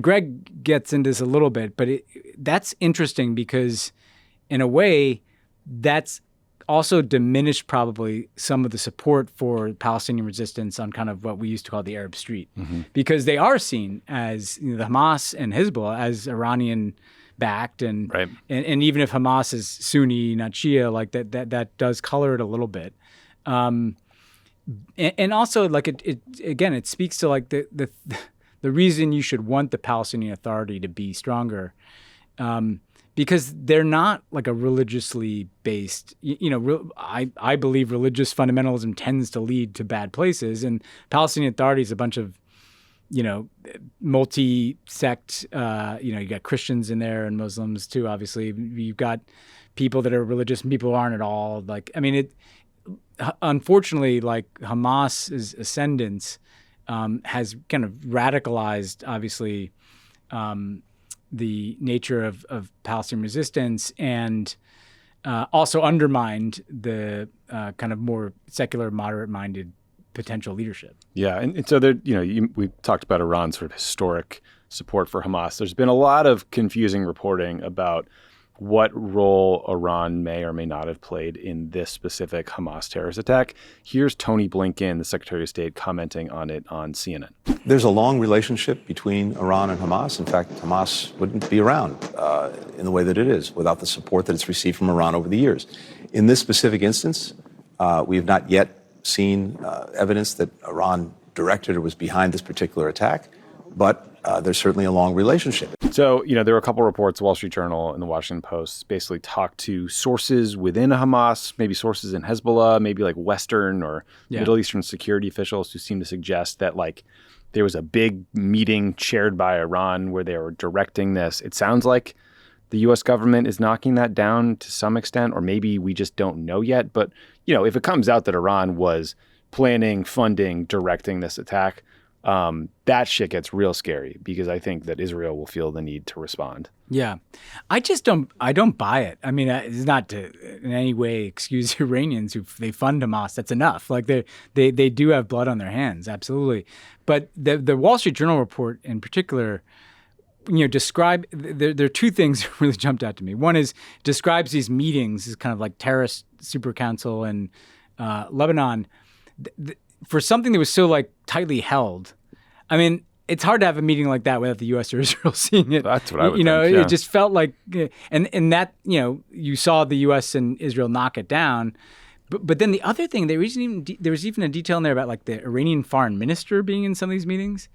Gregg gets into this a little bit, but that's interesting because in a way that's also diminished probably some of the support for Palestinian resistance on kind of what we used to call the Arab Street, because they are seen as the Hamas and Hezbollah as Iranian backed, and even if Hamas is Sunni, not Shia, that does color it a little bit, and also it speaks to the reason you should want the Palestinian Authority to be stronger. Because they're not a religiously based, I believe religious fundamentalism tends to lead to bad places, and Palestinian Authority is a bunch of, multi-sect, you got Christians in there and Muslims too, obviously. You've got people that are religious and people who aren't at all. Unfortunately, Hamas's ascendance has kind of radicalized, obviously, the nature of Palestinian resistance, and also undermined the kind of more secular, moderate-minded potential leadership.
Yeah, and so there, we talked about Iran's sort of historic support for Hamas. There's been a lot of confusing reporting about what role Iran may or may not have played in this specific Hamas terrorist attack. Here's Tony Blinken, the Secretary of State, commenting on it on CNN.
There's a long relationship between Iran and Hamas. In fact, Hamas wouldn't be around in the way that it is without the support that it's received from Iran over the years. In this specific instance, we have not yet seen evidence that Iran directed or was behind this particular attack, but there's certainly a long relationship.
So, there were a couple reports, Wall Street Journal and the Washington Post basically talked to sources within Hamas, maybe sources in Hezbollah, maybe Western or Middle Eastern security officials who seem to suggest that there was a big meeting chaired by Iran where they were directing this. It sounds like the U.S. government is knocking that down to some extent, or maybe we just don't know yet. But, if it comes out that Iran was planning, funding, directing this attack, that shit gets real scary, because I think that Israel will feel the need to respond.
Yeah. I don't buy it. I mean, it's not to in any way excuse Iranians who they fund Hamas. That's enough. They do have blood on their hands. Absolutely. But the Wall Street Journal report in particular, describe, there are two things that really jumped out to me. One is describes these meetings as kind of like terrorist super council in Lebanon, for something that was so tightly held. I mean, it's hard to have a meeting like that without the U.S. or Israel seeing it.
That's what I would think, yeah.
It just felt like, and that, you saw the U.S. and Israel knock it down. But then the other thing, there was even a detail in there about the Iranian foreign minister being in some of these meetings.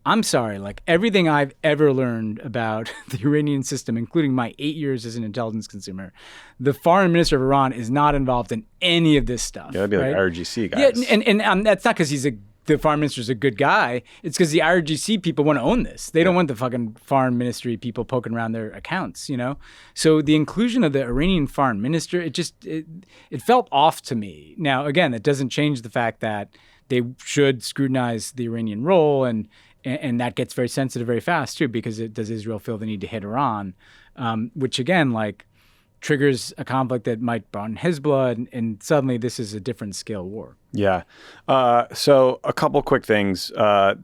I'm sorry, everything I've ever learned about the Iranian system, including my 8 years as an intelligence consumer, the foreign minister of Iran is not involved in any of this stuff.
Yeah, that'd be right? RGC guys.
Yeah, and that's not because the foreign minister's a good guy. It's because the IRGC people want to own this. They don't want the fucking foreign ministry people poking around their accounts, So the inclusion of the Iranian foreign minister, it felt off to me. Now, again, that doesn't change the fact that they should scrutinize the Iranian role, and that gets very sensitive very fast too, because does Israel feel the need to hit Iran? Which again, triggers a conflict that might burn Hezbollah, and suddenly this is a different scale war.
Yeah. So a couple quick things.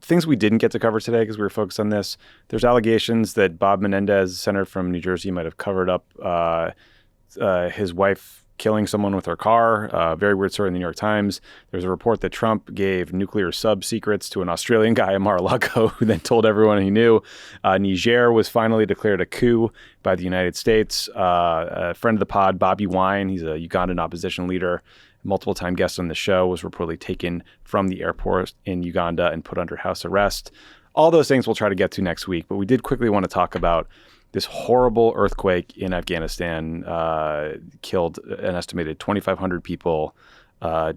Things we didn't get to cover today because we were focused on this. There's allegations that Bob Menendez, senator from New Jersey, might have covered up his wife killing someone with her car. Very weird story in the New York Times. There's a report that Trump gave nuclear sub-secrets to an Australian guy in Mar-a-Lago who then told everyone he knew. Niger was finally declared a coup by the United States. A friend of the pod, Bobby Wine, he's a Ugandan opposition leader, multiple-time guest on the show, was reportedly taken from the airport in Uganda and put under house arrest. All those things we'll try to get to next week, but we did quickly want to talk about this horrible earthquake in Afghanistan killed an estimated 2,500 people,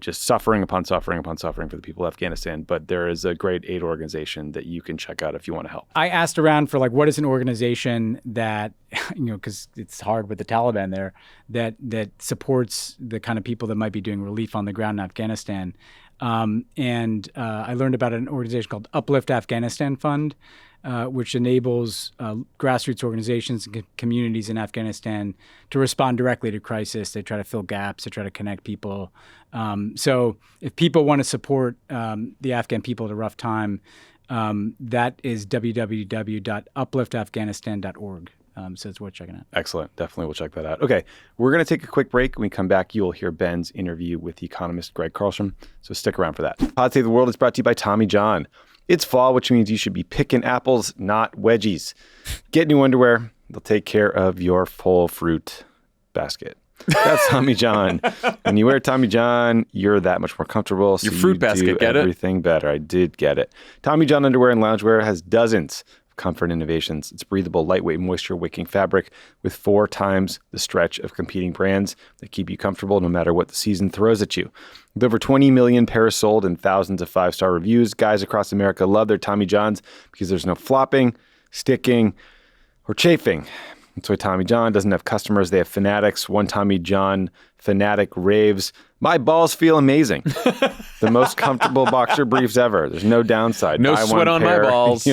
just suffering upon suffering upon suffering for the people of Afghanistan. But there is a great aid organization that you can check out if you want to help.
I asked around for what is an organization that, because it's hard with the Taliban there, that supports the kind of people that might be doing relief on the ground in Afghanistan. And I learned about an organization called Uplift Afghanistan Fund, which enables grassroots organizations and communities in Afghanistan to respond directly to crisis. They try to fill gaps. They try to connect people. So if people want to support the Afghan people at a rough time, that is www.upliftafghanistan.org. So it's worth checking out.
Excellent. Definitely we'll check that out. Okay, we're going to take a quick break. When we come back, you'll hear Ben's interview with the economist Gregg Carlstrom. So stick around for that. Pod Save the World is brought to you by Tommy John. It's fall, which means you should be picking apples, not wedgies. Get new underwear. They'll take care of your full fruit basket. That's Tommy John. When you wear Tommy John, you're that much more comfortable. So
your fruit basket, get it?
Everything better. I did get it. Tommy John underwear and loungewear has dozens of comfort innovations. It's breathable, lightweight, moisture-wicking fabric with 4 times the stretch of competing brands that keep you comfortable no matter what the season throws at you. With over 20 million pairs sold and thousands of 5-star reviews, guys across America love their Tommy Johns because there's no flopping, sticking, or chafing. That's why Tommy John doesn't have customers. They have fanatics. One Tommy John fanatic raves, "My balls feel amazing." The most comfortable boxer briefs ever. There's no downside.
No sweat on my balls.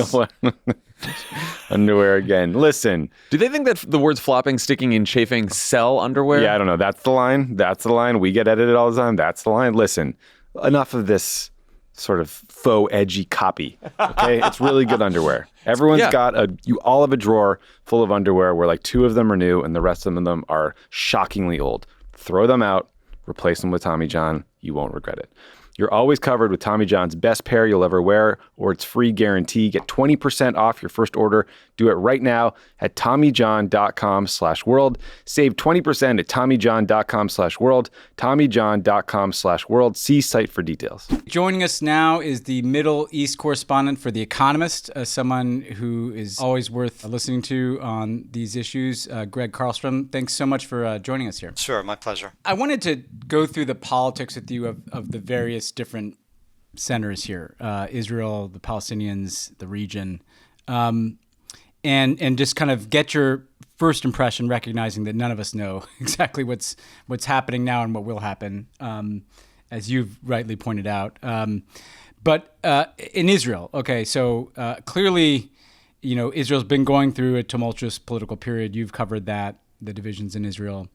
Underwear again. Listen.
Do they think that the words flopping, sticking, and chafing sell underwear?
Yeah, I don't know. That's the line. That's the line. We get edited all the time. That's the line. Listen, enough of this sort of faux edgy copy. Okay, it's really good underwear. Everyone's got you all have a drawer full of underwear where 2 of them are new and the rest of them are shockingly old. Throw them out, replace them with Tommy John. You won't regret it. You're always covered with Tommy John's best pair you'll ever wear, or its free guarantee. Get 20% off your first order. Do it right now at TommyJohn.com/world. Save 20% at TommyJohn.com/world. TommyJohn.com/world. See site for details.
Joining us now is the Middle East correspondent for The Economist, someone who is always worth listening to on these issues, Gregg Carlstrom. Thanks so much for joining us here.
Sure, my pleasure.
I wanted to go through the politics with you of the various different centers here, Israel, the Palestinians, the region, and just kind of get your first impression, recognizing that none of us know exactly what's happening now and what will happen, as you've rightly pointed out. But in Israel, okay, so clearly, Israel's been going through a tumultuous political period. You've covered that, the divisions in Israel.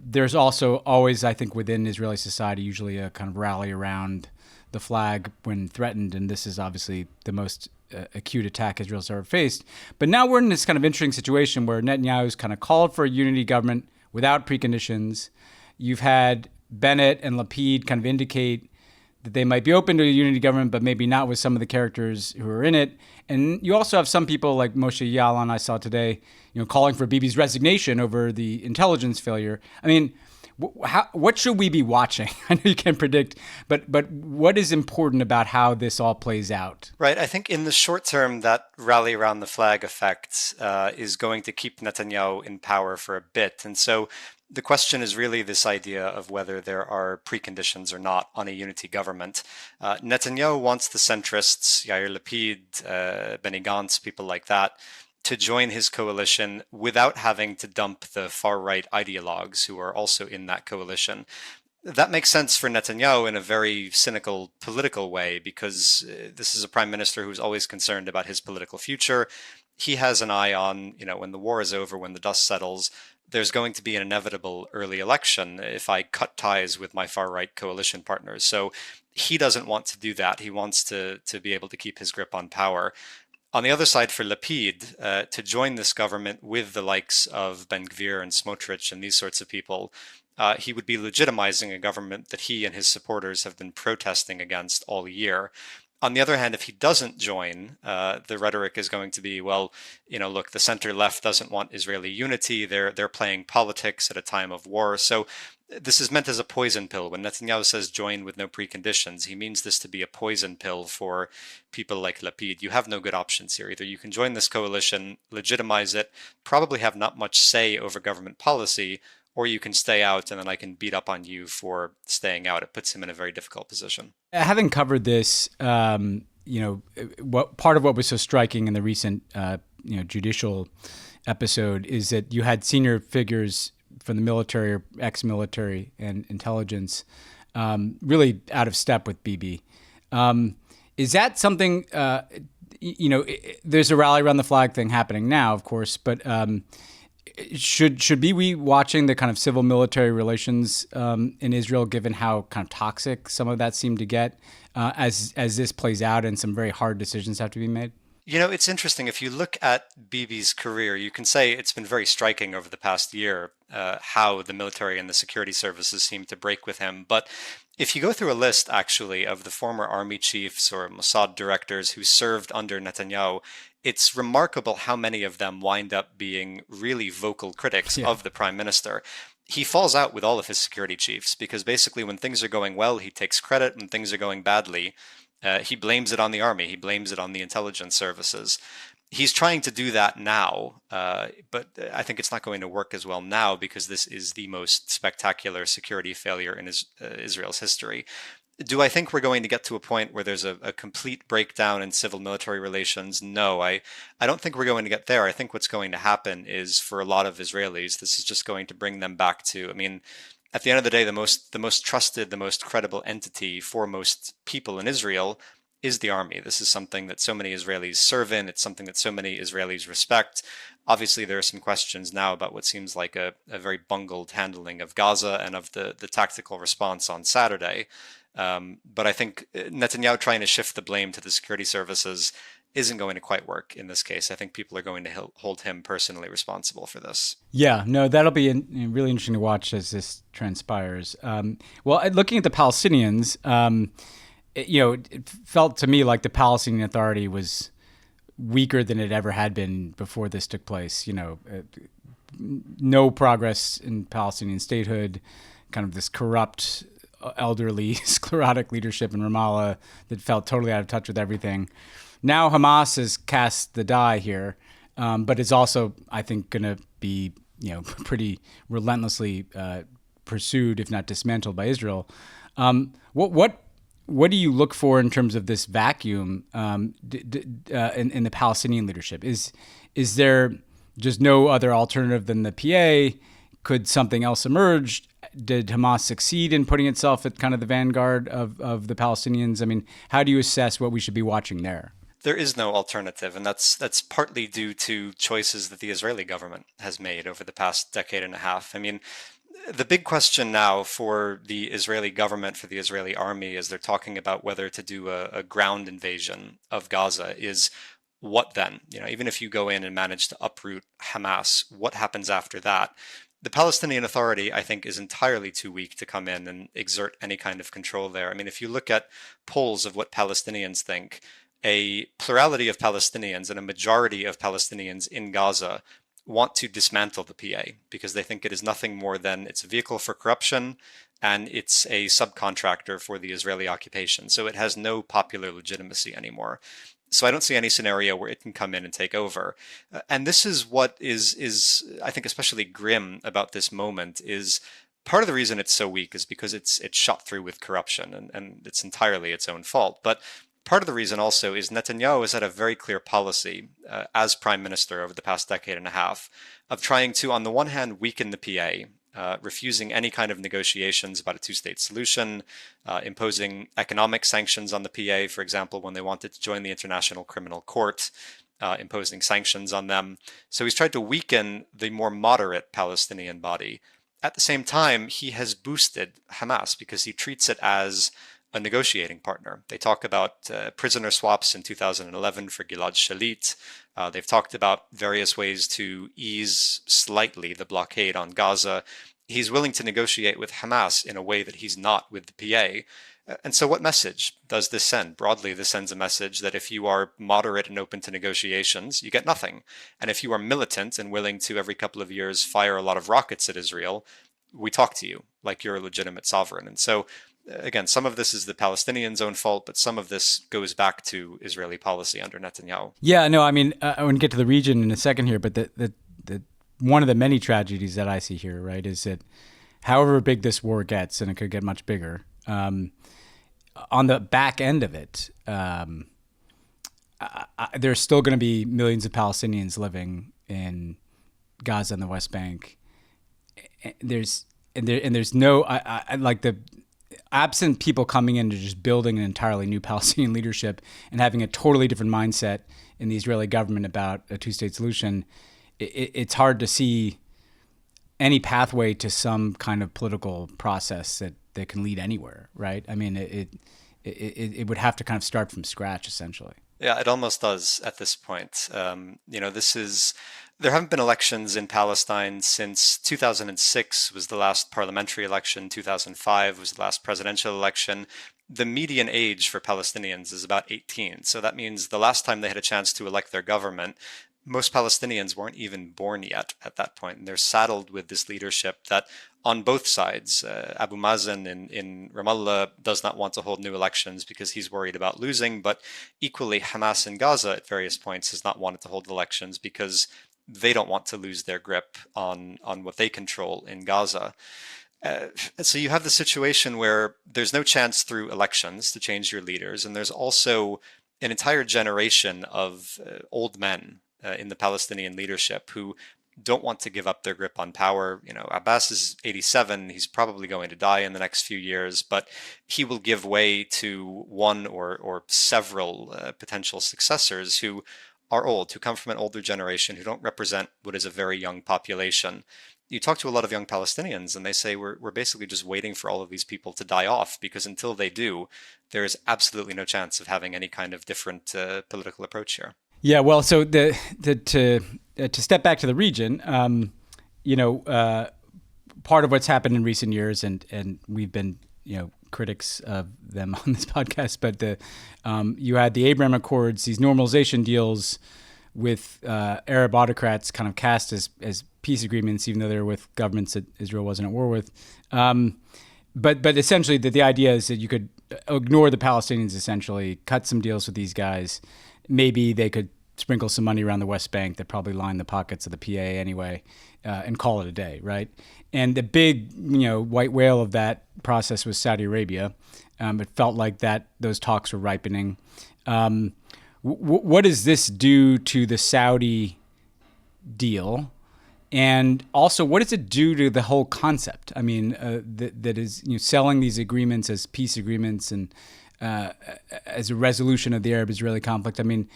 There's also always, I think, within Israeli society, usually a kind of rally around the flag when threatened, and this is obviously the most acute attack Israel's ever faced. But now we're in this kind of interesting situation where Netanyahu's kind of called for a unity government without preconditions. You've had Bennett and Lapid kind of indicate that they might be open to a unity government, but maybe not with some of the characters who are in it. And you also have some people like Moshe Yaalon, I saw today, calling for Bibi's resignation over the intelligence failure. I mean, what should we be watching? I know you can't predict, but what is important about how this all plays out?
Right. I think in the short term, that rally around the flag effect is going to keep Netanyahu in power for a bit. And so the question is really this idea of whether there are preconditions or not on a unity government. Netanyahu wants the centrists, Yair Lapid, Benny Gantz, people like that, to join his coalition without having to dump the far-right ideologues who are also in that coalition. That makes sense for Netanyahu in a very cynical political way, because this is a prime minister who's always concerned about his political future. he has an eye on, when the war is over, when the dust settles, there's going to be an inevitable early election if I cut ties with my far-right coalition partners. So he doesn't want to do that. He wants to be able to keep his grip on power. On the other side, for Lapid, to join this government with the likes of Ben Gvir and Smotrich and these sorts of people, he would be legitimizing a government that he and his supporters have been protesting against all year. On the other hand, if he doesn't join, the rhetoric is going to be, well, look, the center left doesn't want Israeli unity. They're playing politics at a time of war. So this is meant as a poison pill. When Netanyahu says join with no preconditions, he means this to be a poison pill for people like Lapid. You have no good options here. Either you can join this coalition, legitimize it, probably have not much say over government policy, or you can stay out and then I can beat up on you for staying out. It puts him in a very difficult position.
Having covered this, what part of what was so striking in the recent, judicial episode is that you had senior figures from the military or ex-military and intelligence really out of step with Bibi. Is that something, there's a rally around the flag thing happening now, of course, but should be we watching the kind of civil military relations in Israel, given how kind of toxic some of that seemed to get as this plays out and some very hard decisions have to be made?
It's interesting. If you look at Bibi's career, you can say it's been very striking over the past year how the military and the security services seem to break with him. But if you go through a list, actually, of the former army chiefs or Mossad directors who served under Netanyahu, it's remarkable how many of them wind up being really vocal critics of the prime minister. He falls out with all of his security chiefs because basically when things are going well, he takes credit. When things are going badly, he blames it on the army. He blames it on the intelligence services. He's trying to do that now, but I think it's not going to work as well now because this is the most spectacular security failure in Israel's history. Do I think we're going to get to a point where there's a complete breakdown in civil-military relations? No, I don't think we're going to get there. I think what's going to happen is for a lot of Israelis, this is just going to bring them back to, at the end of the day, the most trusted, the most credible entity for most people in Israel is the army. This is something that so many Israelis serve in. It's something that so many Israelis respect. Obviously, there are some questions now about what seems like a very bungled handling of Gaza and of the tactical response on Saturday. But I think Netanyahu trying to shift the blame to the security services isn't going to quite work in this case. I think people are going to hold him personally responsible for this.
Yeah, no, that'll be really interesting to watch as this transpires. Well, looking at the Palestinians, it felt to me like the Palestinian Authority was weaker than it ever had been before this took place. No progress in Palestinian statehood, kind of this corrupt, elderly, sclerotic leadership in Ramallah that felt totally out of touch with everything. Now Hamas has cast the die here, but it's also, I think, going to be, pretty relentlessly pursued, if not dismantled, by Israel. What do you look for in terms of this vacuum in the Palestinian leadership? Is there just no other alternative than the PA? Could something else emerge? Did Hamas succeed in putting itself at kind of the vanguard of the Palestinians? How do you assess what we should be watching there?
There is no alternative, and that's partly due to choices that the Israeli government has made over the past decade and a half. The big question now for the Israeli government, for the Israeli army, as they're talking about whether to do a ground invasion of Gaza is what then? Even if you go in and manage to uproot Hamas, what happens after that? The Palestinian Authority, I think, is entirely too weak to come in and exert any kind of control there. If you look at polls of what Palestinians think, a plurality of Palestinians and a majority of Palestinians in Gaza want to dismantle the PA because they think it is nothing more than it's a vehicle for corruption and it's a subcontractor for the Israeli occupation. So it has no popular legitimacy anymore. So I don't see any scenario where it can come in and take over. And this is what is I think especially grim about this moment is part of the reason it's so weak is because it's shot through with corruption and it's entirely its own fault. But part of the reason also is Netanyahu has had a very clear policy as prime minister over the past decade and a half of trying to, on the one hand, weaken the PA, refusing any kind of negotiations about a two-state solution, imposing economic sanctions on the PA, for example, when they wanted to join the International Criminal Court, imposing sanctions on them. So he's tried to weaken the more moderate Palestinian body. At the same time, he has boosted Hamas because he treats it as a negotiating partner. They talk about prisoner swaps in 2011 for Gilad Shalit. They've talked about various ways to ease slightly the blockade on Gaza. He's willing to negotiate with Hamas in a way that he's not with the PA. And so what message does this send? Broadly, this sends a message that if you are moderate and open to negotiations, you get nothing. And if you are militant and willing to every couple of years fire a lot of rockets at Israel, we talk to you like you're a legitimate sovereign. And so, again, some of this is the Palestinians' own fault, but some of this goes back to Israeli policy under Netanyahu.
Yeah, no, I mean, I want to get to the region in a second here, but the one of the many tragedies that I see here, right, is that however big this war gets, and it could get much bigger, on the back end of it, there's still going to be millions of Palestinians living in Gaza and the West Bank. There's no like the absent people coming in to just building an entirely new Palestinian leadership and having a totally different mindset in the Israeli government about a two-state solution. It's hard to see any pathway to some kind of political process that can lead anywhere, right? I mean, it would have to kind of start from scratch, essentially.
Yeah, it almost does at this point. There haven't been elections in Palestine since 2006 was the last parliamentary election. 2005 was the last presidential election. The median age for Palestinians is about 18. So that means the last time they had a chance to elect their government, most Palestinians weren't even born yet at that point. And they're saddled with this leadership that on both sides, Abu Mazen in Ramallah does not want to hold new elections because he's worried about losing. But equally, Hamas in Gaza at various points has not wanted to hold elections because they don't want to lose their grip on what they control in Gaza. So you have the situation where there's no chance through elections to change your leaders. And there's also an entire generation of old men in the Palestinian leadership who don't want to give up their grip on power. You know, Abbas is 87. He's probably going to die in the next few years, but he will give way to one or several potential successors who are old, who come from an older generation, who don't represent what is a very young population. You talk to a lot of young Palestinians and they say we're basically just waiting for all of these people to die off, because until they do, there is absolutely no chance of having any kind of different political approach here.
Yeah, well, so to step back to the region, part of what's happened in recent years, and we've been critics of them on this podcast, but you had the Abraham Accords, these normalization deals with Arab autocrats kind of cast as peace agreements, even though they're with governments that Israel wasn't at war with. But essentially, the idea is that you could ignore the Palestinians, essentially, cut some deals with these guys. Maybe they could sprinkle some money around the West Bank that probably line the pockets of the PA anyway, and call it a day, right? And the big, white whale of that process was Saudi Arabia. It felt like those talks were ripening. What does this do to the Saudi deal? And also, what does it do to the whole concept? I mean, that is selling these agreements as peace agreements and as a resolution of the Arab-Israeli conflict. I mean,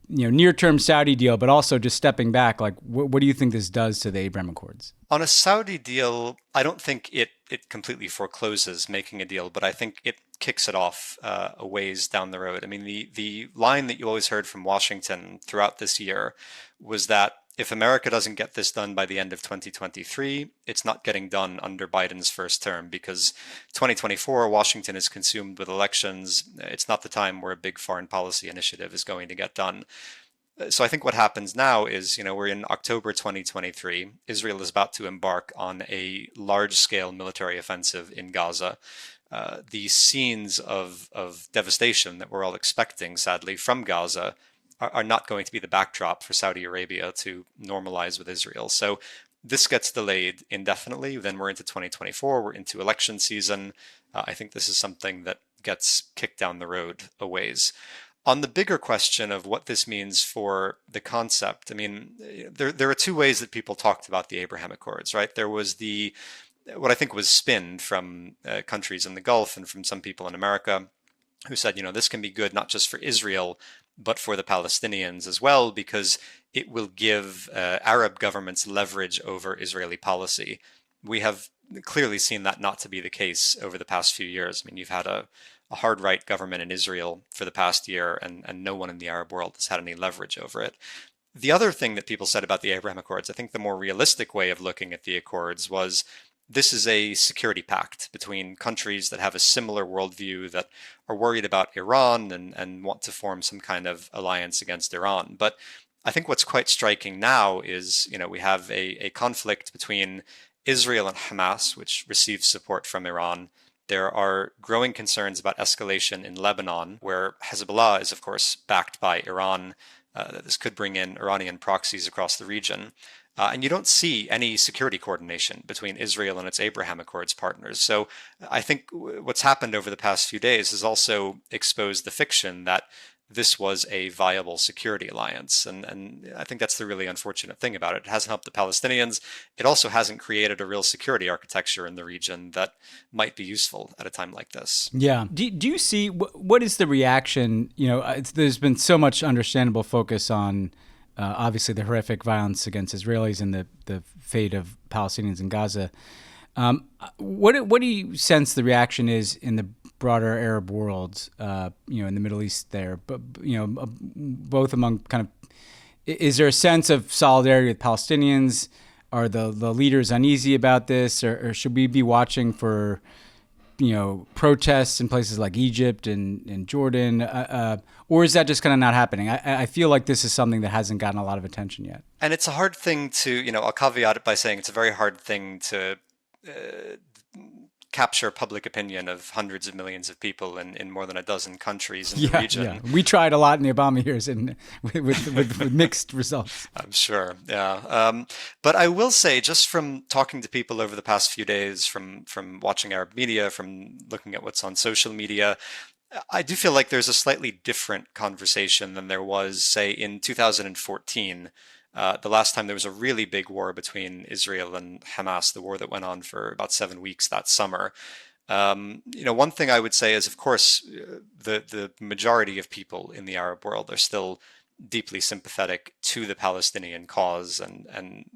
near-term Saudi deal, but also just stepping back, like, what do you think this does to the Abraham Accords?
On a Saudi deal, I don't think it completely forecloses making a deal, but I think it kicks it off a ways down the road. I mean, the line that you always heard from Washington throughout this year was that if America doesn't get this done by the end of 2023, it's not getting done under Biden's first term, because 2024, Washington is consumed with elections. It's not the time where a big foreign policy initiative is going to get done. So I think what happens now is, we're in October 2023. Israel is about to embark on a large-scale military offensive in Gaza. The scenes of devastation that we're all expecting, sadly, from Gaza are not going to be the backdrop for Saudi Arabia to normalize with Israel. So this gets delayed indefinitely. Then we're into 2024. We're into election season. I think this is something that gets kicked down the road a ways. On the bigger question of what this means for the concept, I mean, there are two ways that people talked about the Abraham Accords, right? There was what I think was spin from countries in the Gulf and from some people in America who said, this can be good not just for Israel, but for the Palestinians as well, because it will give Arab governments leverage over Israeli policy. We have clearly seen that not to be the case over the past few years. I mean, you've had a hard right government in Israel for the past year, and no one in the Arab world has had any leverage over it. The other thing that people said about the Abraham Accords, I think the more realistic way of looking at the Accords was this is a security pact between countries that have a similar worldview, that are worried about Iran and want to form some kind of alliance against Iran. But I think what's quite striking now is, we have a conflict between Israel and Hamas, which receives support from Iran. There are growing concerns about escalation in Lebanon, where Hezbollah is, of course, backed by Iran. This could bring in Iranian proxies across the region. And you don't see any security coordination between Israel and its Abraham Accords partners. So I think what's happened over the past few days has also exposed the fiction that this was a viable security alliance. And I think that's the really unfortunate thing about it. It hasn't helped the Palestinians. It also hasn't created a real security architecture in the region that might be useful at a time like this.
Yeah. Do you see, what is the reaction? There's been so much understandable focus on obviously the horrific violence against Israelis and the fate of Palestinians in Gaza. What do you sense the reaction is in the broader Arab world, in the Middle East there, but, both among kind of, is there a sense of solidarity with Palestinians? Are the leaders uneasy about this, or should we be watching for, protests in places like Egypt and Jordan, or is that just kind of not happening? I feel like this is something that hasn't gotten a lot of attention yet.
And it's a hard thing to, I'll caveat it by saying it's a very hard thing to capture public opinion of hundreds of millions of people in more than a dozen countries in the region.
Yeah. We tried a lot in the Obama years and with mixed results.
I'm sure, yeah. But I will say, just from talking to people over the past few days, from watching Arab media, from looking at what's on social media, I do feel like there's a slightly different conversation than there was, say, in 2014, the last time there was a really big war between Israel and Hamas, the war that went on for about 7 weeks that summer. One thing I would say is, of course, the majority of people in the Arab world are still deeply sympathetic to the Palestinian cause and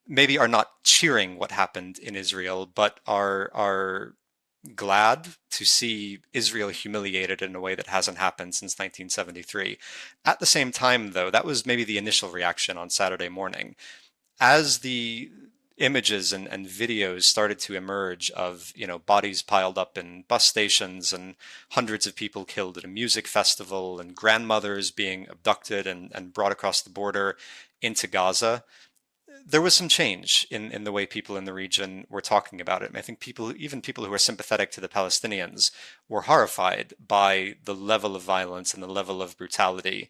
maybe are not cheering what happened in Israel, but are glad to see Israel humiliated in a way that hasn't happened since 1973. At the same time, though, that was maybe the initial reaction on Saturday morning. As the images and videos started to emerge of, bodies piled up in bus stations and hundreds of people killed at a music festival and grandmothers being abducted and brought across the border into Gaza, there was some change in the way people in the region were talking about it. And I think even people who are sympathetic to the Palestinians were horrified by the level of violence and the level of brutality.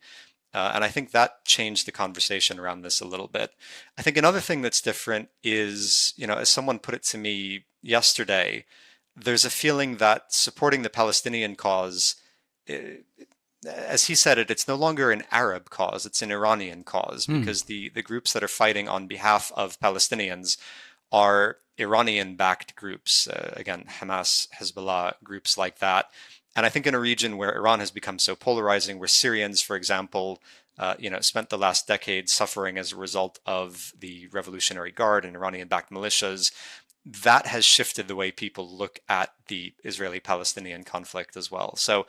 And I think that changed the conversation around this a little bit. I think another thing that's different is, as someone put it to me yesterday, there's a feeling that supporting the Palestinian cause, as he said it, it's no longer an Arab cause, it's an Iranian cause, because the groups that are fighting on behalf of Palestinians are Iranian-backed groups, again, Hamas, Hezbollah, groups like that. And I think in a region where Iran has become so polarizing, where Syrians, for example, spent the last decade suffering as a result of the Revolutionary Guard and Iranian-backed militias, that has shifted the way people look at the Israeli-Palestinian conflict as well. So,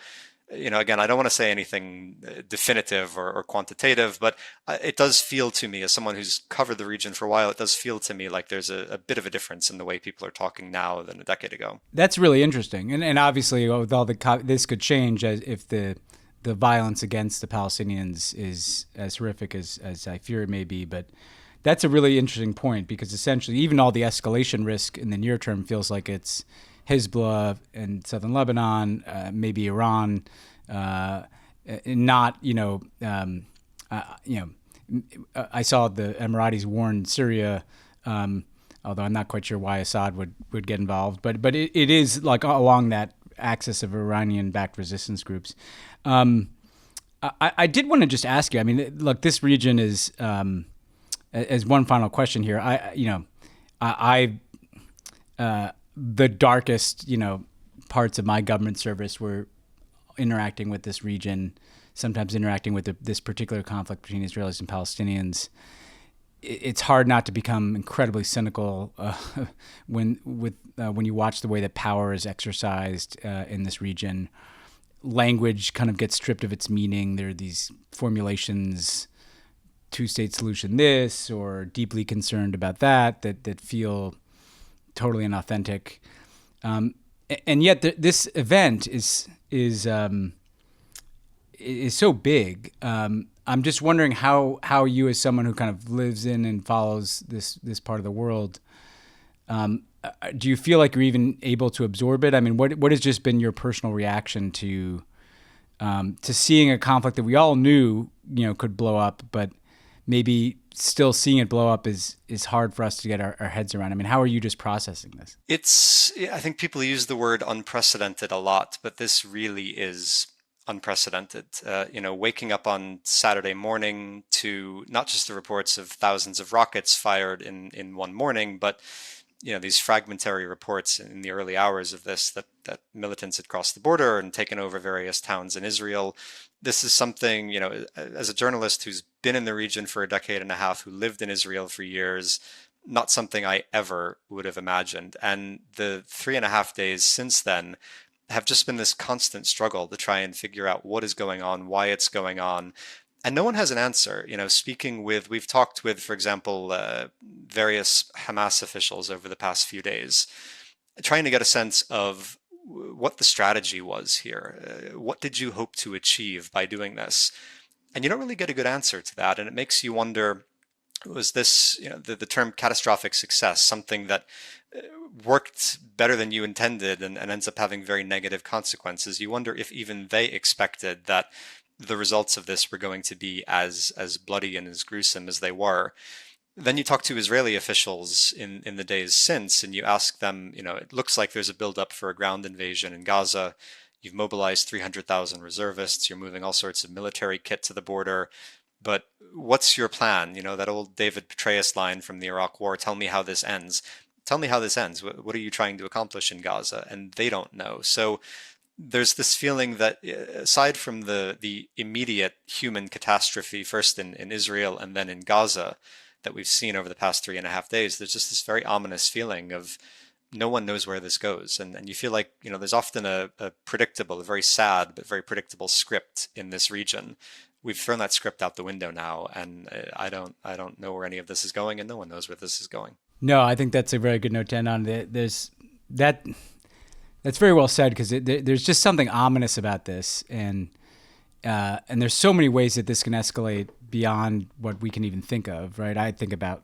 again, I don't want to say anything definitive or quantitative, but it does feel to me, as someone who's covered the region for a while, it does feel to me like there's a bit of a difference in the way people are talking now than a decade ago.
That's really interesting. And obviously, with all this could change if the violence against the Palestinians is as horrific as I fear it may be. But that's a really interesting point, because essentially even all the escalation risk in the near term feels like it's Hezbollah in southern Lebanon, maybe Iran, not, I saw the Emiratis warn Syria, although I'm not quite sure why Assad would get involved, but it is like along that axis of Iranian-backed resistance groups. I did want to just ask you, I mean, look, this region is, as one final question here, the darkest, parts of my government service were interacting with this region sometimes interacting with this particular conflict between Israelis and Palestinians, it's hard not to become incredibly cynical when you watch the way that power is exercised in this region. Language kind of gets stripped of its meaning. There are these formulations, two-state solution this, or deeply concerned about that feel totally inauthentic. And yet this event is so big. I'm just wondering how you, as someone who kind of lives in and follows this part of the world, do you feel like you're even able to absorb it? I mean, what has just been your personal reaction to seeing a conflict that we all knew, could blow up, but maybe still seeing it blow up is hard for us to get our heads around? I mean, how are you just processing this?
I think people use the word unprecedented a lot, but this really is unprecedented. Waking up on Saturday morning to not just the reports of thousands of rockets fired in one morning, but these fragmentary reports in the early hours of this that militants had crossed the border and taken over various towns in Israel. This is something, as a journalist who's been in the region for a decade and a half, who lived in Israel for years, not something I ever would have imagined. And the 3.5 days since then have just been this constant struggle to try and figure out what is going on, why it's going on. And no one has an answer. We've talked with, for example, various Hamas officials over the past few days, trying to get a sense of what the strategy was here. What did you hope to achieve by doing this? And you don't really get a good answer to that. And it makes you wonder, was this, the term catastrophic success, something that worked better than you intended and ends up having very negative consequences? You wonder if even they expected that the results of this were going to be as bloody and as gruesome as they were. Then you talk to Israeli officials in the days since, and you ask them, it looks like there's a buildup for a ground invasion in Gaza. You've mobilized 300,000 reservists. You're moving all sorts of military kit to the border. But what's your plan? That old David Petraeus line from the Iraq War, tell me how this ends. Tell me how this ends. What are you trying to accomplish in Gaza? And they don't know. So there's this feeling that aside from the immediate human catastrophe, first in Israel and then in Gaza, that we've seen over the past 3.5 days, there's just this very ominous feeling of no one knows where this goes. And you feel like, there's often a predictable, a very sad, but very predictable script in this region. We've thrown that script out the window now, and I don't know where any of this is going, and no one knows where this is going.
No, I think that's a very good note to end on. That's very well said, because there's just something ominous about this, and there's so many ways that this can escalate beyond what we can even think of, right? I think about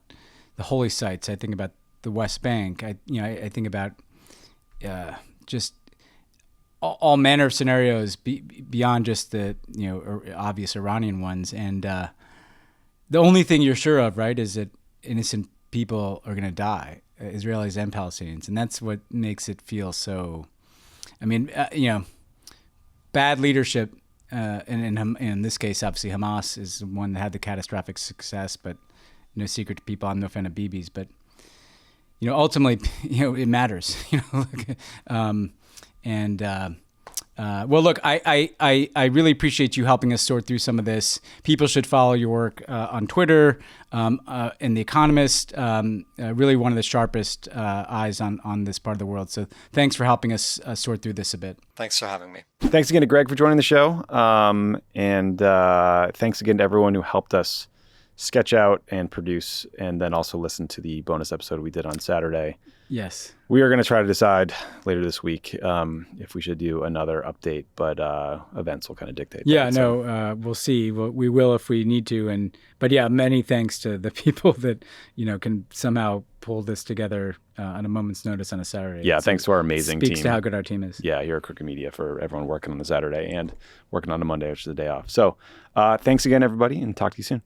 the holy sites. I think about the West Bank. I think about just all manner of scenarios beyond just the obvious Iranian ones. And the only thing you're sure of, right, is that innocent people are going to die, Israelis and Palestinians, and that's what makes it feel so. I mean, bad leadership. And in this case, obviously, Hamas is the one that had the catastrophic success, but no secret to people, I'm no fan of BBs, but, ultimately, it matters, well, look, I really appreciate you helping us sort through some of this. People should follow your work on Twitter, and The Economist, really one of the sharpest eyes on this part of the world. So thanks for helping us sort through this a bit.
Thanks for having me.
Thanks again to Gregg for joining the show. And thanks again to everyone who helped us sketch out and produce, and then also listen to the bonus episode we did on Saturday.
Yes.
We are going to try to decide later this week if we should do another update, but events will kind of dictate.
Yeah,
that, so.
We'll see. We will if we need to. But yeah, many thanks to the people that can somehow pull this together on a moment's notice on a Saturday.
Yeah, thanks to our amazing team.
Speaks to how good our team is.
Yeah, here at Crooked Media, for everyone working on the Saturday and working on the Monday, which is the day off. So thanks again, everybody, and talk to you soon.